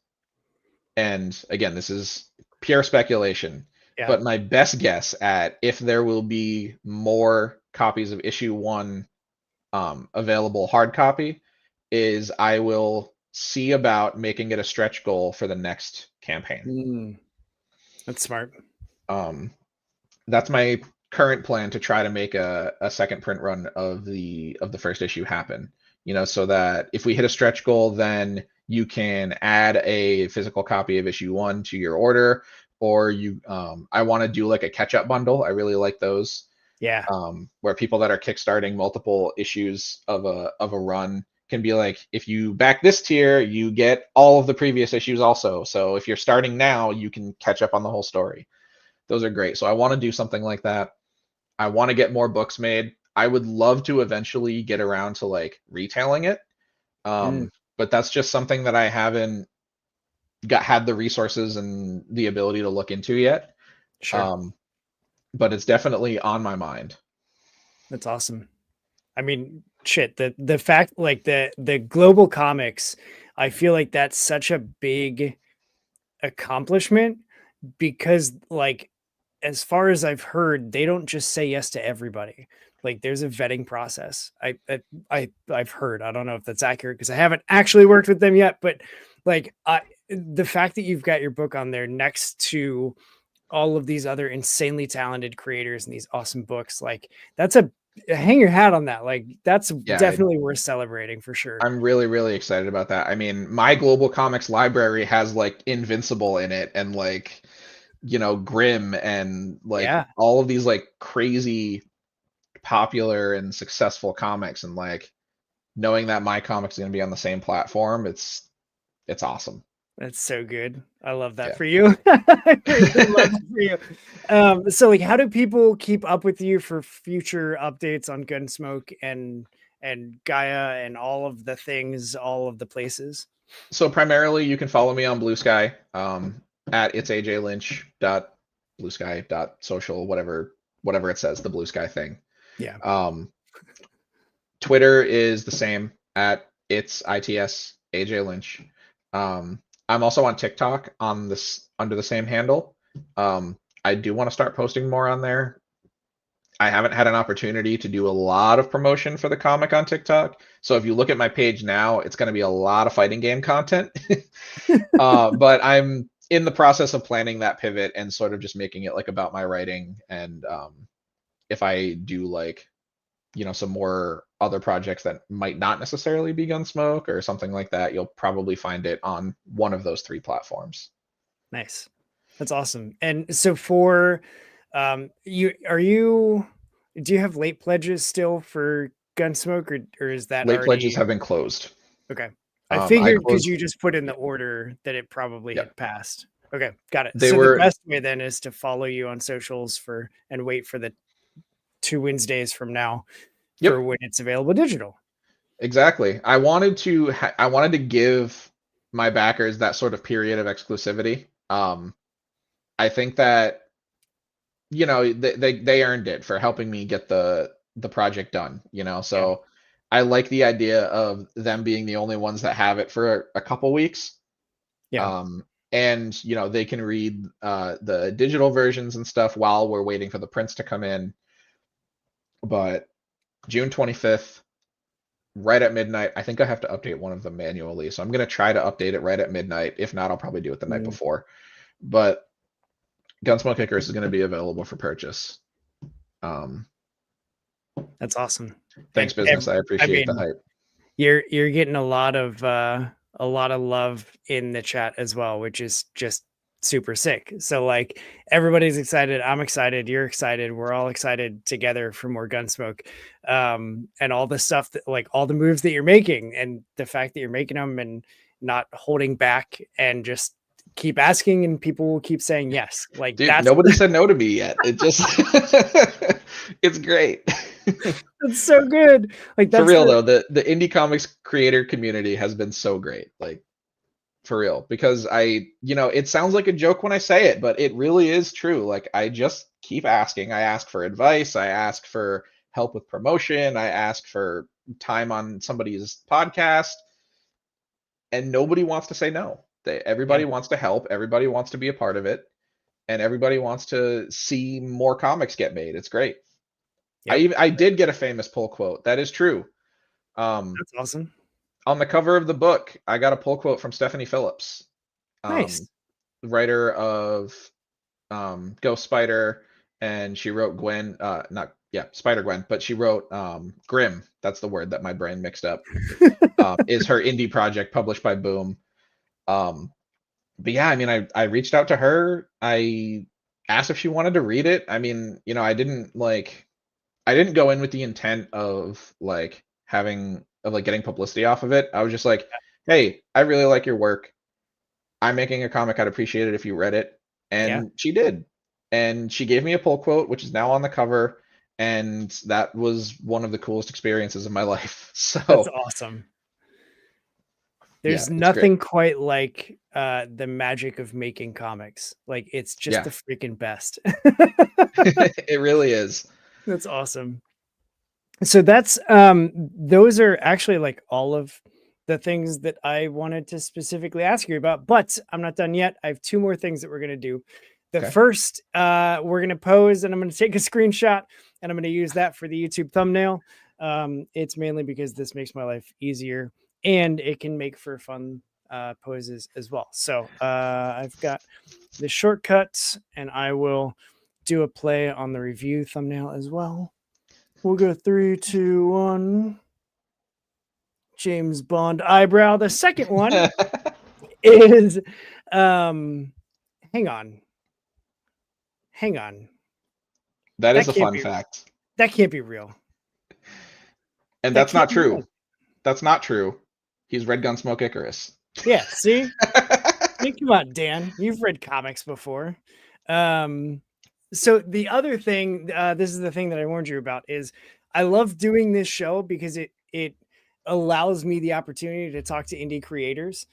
and again, this is pure speculation, Yeah. but my best guess at if there will be more copies of issue one available hard copy is I will see about making it a stretch goal for the next campaign. That's smart. Um, that's my current plan to try to make a second print run of the first issue happen. So that if we hit a stretch goal, then you can add a physical copy of issue one to your order, or I want to do like a catch up bundle. I really like those. Yeah. Where people that are kickstarting multiple issues of a run can be like, if you back this tier, you get all of the previous issues also. So if you're starting now, you can catch up on the whole story. Those are great. So I want to do something like that. I want to get more books made. I would love to eventually get around to like retailing it. But that's just something that I haven't had the resources and the ability to look into yet. Sure. But it's definitely on my mind. That's awesome. I mean, shit, the fact like the global comics, I feel like that's such a big accomplishment because like as far as I've heard, they don't just say yes to everybody. Like there's a vetting process. I've heard. I don't know if that's accurate because I haven't actually worked with them yet, but like the fact that you've got your book on there next to all of these other insanely talented creators and these awesome books, like that's a hang your hat on that. Like that's Yeah, definitely worth celebrating for sure. I'm really, really excited about that. I mean, my global comics library has like Invincible in it and like, Grimm and like Yeah, all of these like crazy popular and successful comics, and like knowing that my comics is going to be on the same platform, it's awesome. that's so good. I love that Yeah. for you. I really love it for you. So like how do people keep up with you for future updates on Gunsmoke and Gaia and all of the things, all of the places? So primarily you can follow me on Bluesky, at it's AJ Lynch dot Bluesky dot social, whatever it says, the Bluesky thing. Yeah. Twitter is the same at it's ITS AJ Lynch. I'm also on TikTok on this under the same handle. I do want to start posting more on there. I haven't had an opportunity to do a lot of promotion for the comic on TikTok. So if you look at my page now, it's going to be a lot of fighting game content. But I'm in the process of planning that pivot and sort of just making it like about my writing. And if I do like, some more other projects that might not necessarily be Gunsmoke or something like that, you'll probably find it on one of those 3 platforms. Nice. That's awesome. And so for do you have late pledges still for Gunsmoke, or is that Late pledges already have been closed. okay? I I figured because closed. you just put in the order that it probably Yep. had passed. Okay, got it. They So the were best way then is to follow you on socials and wait for the 2 Wednesdays from now for Yep. when it's available digital. Exactly. I wanted to give my backers that sort of period of exclusivity. I think that they earned it for helping me get the project done. So Yeah. I like the idea of them being the only ones that have it for a couple weeks. Yeah. And they can read the digital versions and stuff while we're waiting for the prints to come in. But June 25th, right at midnight. I think I have to update one of them manually, so I'm gonna try to update it right at midnight. If not, I'll probably do it the night before. But Gunsmoke Icarus is going to be available for purchase. That's awesome. Thanks, business. I appreciate the hype. You're getting a lot of love in the chat as well, which is just super sick. So like everybody's excited. I'm excited. You're excited. We're all excited together for more Gunsmoke. And all the stuff that like all the moves that you're making and the fact that you're making them and not holding back and just keep asking and people will keep saying yes. Like Dude, nobody said no to me yet. It just it's great. that's so good. Like For that's real though, the indie comics creator community has been so great. Like for real, because it sounds like a joke when I say it, but it really is true. Like I just keep asking. I ask for advice, I ask for help with promotion, I ask for time on somebody's podcast, and nobody wants to say no. Everybody wants to help, everybody wants to be a part of it, and everybody wants to see more comics get made. It's great. Yep. I did get a famous pull quote. That is true. That's awesome. On the cover of the book, I got a pull quote from Stephanie Phillips, nice. writer of Ghost Spider, and she wrote Spider Gwen, but she wrote Grimm. That's the word that my brain mixed up. Is her indie project published by Boom. But yeah, I mean, I reached out to her. I asked if she wanted to read it. I mean, I didn't go in with the intent of getting publicity off of it. I was just like, hey, I really like your work. I'm making a comic. I'd appreciate it if you read it. And she did. And she gave me a pull quote, which is now on the cover. And that was one of the coolest experiences of my life. So that's awesome. There's nothing quite like the magic of making comics. Like it's just the freaking best. It really is. That's awesome. So that's those are actually like all of the things that I wanted to specifically ask you about, but I'm not done yet. I have 2 more things that we're going to do. The first, we're going to pose and I'm going to take a screenshot and I'm going to use that for the YouTube thumbnail. It's mainly because this makes my life easier and it can make for fun poses as well. So I've got the shortcuts and I will do a play on the review thumbnail as well. We'll go 3, 2, 1. James Bond eyebrow. The second one is hang on. That is a fun fact. That can't be real. And that's not true. Real. That's not true. He's read Gunsmoke Icarus. Yeah, see? Come on, Dan. You've read comics before. So the other thing, this is the thing that I warned you about, is I love doing this show because it allows me the opportunity to talk to indie creators,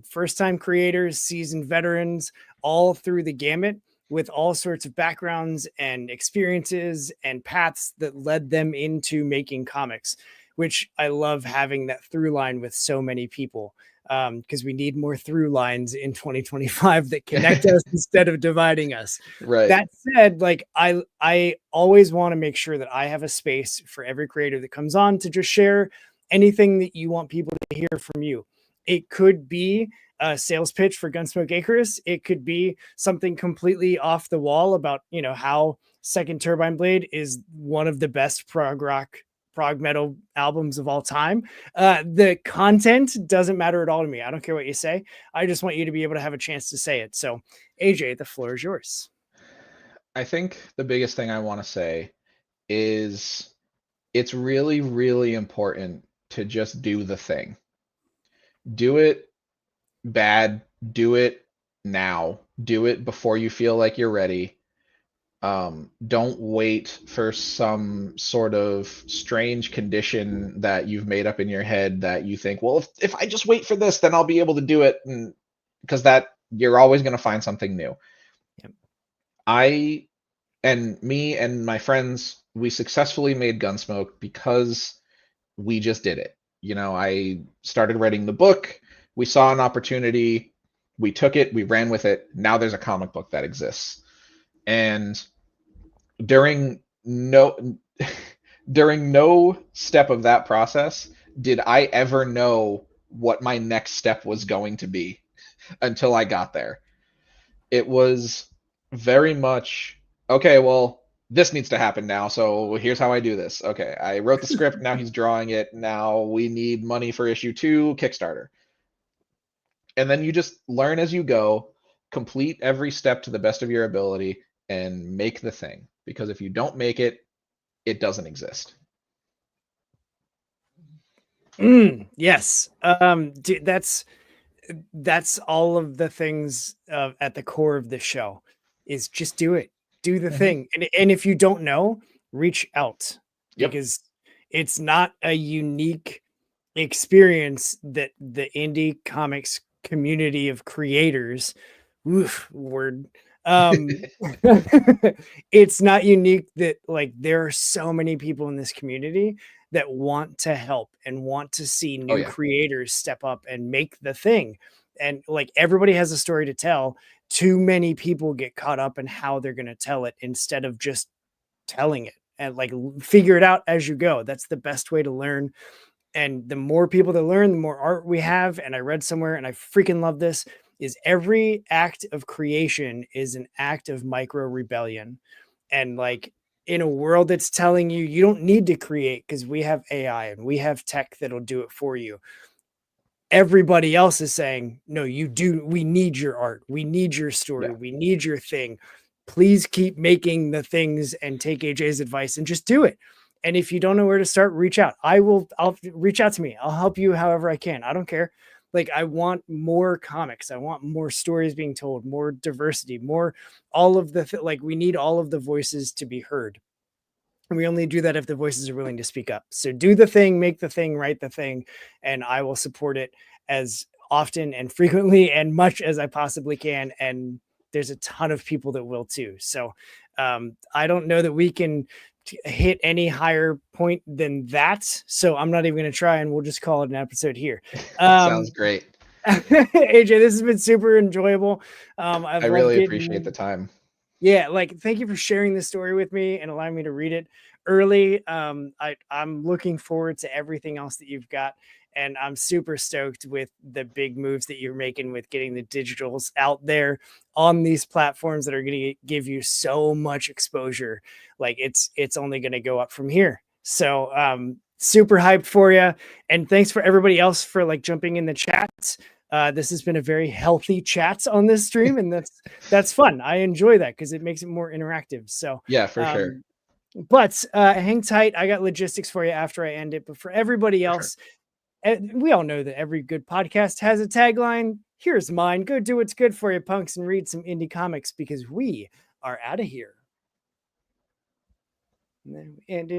first-time creators, seasoned veterans, all through the gamut with all sorts of backgrounds and experiences and paths that led them into making comics, which I love having that through line with so many people. because we need more through lines in 2025 that connect us instead of dividing us. Right. That said, like I always want to make sure that I have a space for every creator that comes on to just share anything that you want people to hear from you. It could be a sales pitch for Gunsmoke Icarus. It could be something completely off the wall about, you know, how Second Turbine Blade is one of the best prog rock, prog metal albums of all time. The content doesn't matter at all to me. I don't care what you say. I just want you to be able to have a chance to say it. So, AJ, the floor is yours. I think the biggest thing I want to say is it's really, really important to just do the thing. Do it bad, do it now, do it before you feel like you're ready. Don't wait for some sort of strange condition that you've made up in your head that you think, well, if I just wait for this, then I'll be able to do it. And because that you're always going to find something new. Yep. I and me and my friends, we successfully made Gunsmoke because we just did it. You know, I started writing the book. We saw an opportunity. We took it. We ran with it. Now there's a comic book that exists. And during no during no step of that process did I ever know what my next step was going to be until I got there. It was very much, okay, well, this needs to happen now, so here's how I do this. Okay, I wrote the script, now he's drawing it, now we need money for issue 2, Kickstarter. And then you just learn as you go, complete every step to the best of your ability, and make the thing. Because if you don't make it, it doesn't exist. Yes. That's all of the things at the core of the show is just do it, do the thing. And if you don't know, reach out, because it's not a unique experience that the indie comics community of creators, word, it's not unique that like there are so many people in this community that want to help and want to see new creators step up and make the thing. And like everybody has a story to tell. Too many people get caught up in how they're going to tell it instead of just telling it, and like figure it out as you go. That's the best way to learn. And the more people that learn, the more art we have. And I read somewhere, and I freaking love this, is every act of creation is an act of micro rebellion. And like in a world that's telling you you don't need to create because we have AI and we have tech that'll do it for you, everybody else is saying, no, you do. We need your art. We need your story. We need your thing. Please keep making the things and take AJ's advice and just do it. And if you don't know where to start, reach out. I'll reach out to me. I'll help you however I can. I don't care. Like I want more comics. I want more stories being told, more diversity, more all of the, like we need all of the voices to be heard. And we only do that if the voices are willing to speak up. So do the thing, make the thing, write the thing, and I will support it as often and frequently and much as I possibly can. And there's a ton of people that will too. So I don't know that we can hit any higher point than that. So I'm not even going to try, and we'll just call it an episode here. Sounds great. AJ, this has been super enjoyable. I really appreciate the time. Yeah, like thank you for sharing this story with me and allowing me to read it early. I'm looking forward to everything else that you've got, and I'm super stoked with the big moves that you're making with getting the digitals out there on these platforms that are going to give you so much exposure. Like it's only going to go up from here. So super hyped for you, and thanks for everybody else for like jumping in the chat. This has been a very healthy chat on this stream, and that's fun. I enjoy that because it makes it more interactive. So yeah, for sure. But hang tight. I got logistics for you after I end it. But for everybody else, we all know that every good podcast has a tagline. Here's mine. Go do what's good for you, punks, and read some indie comics because we are out of here. And then we end it.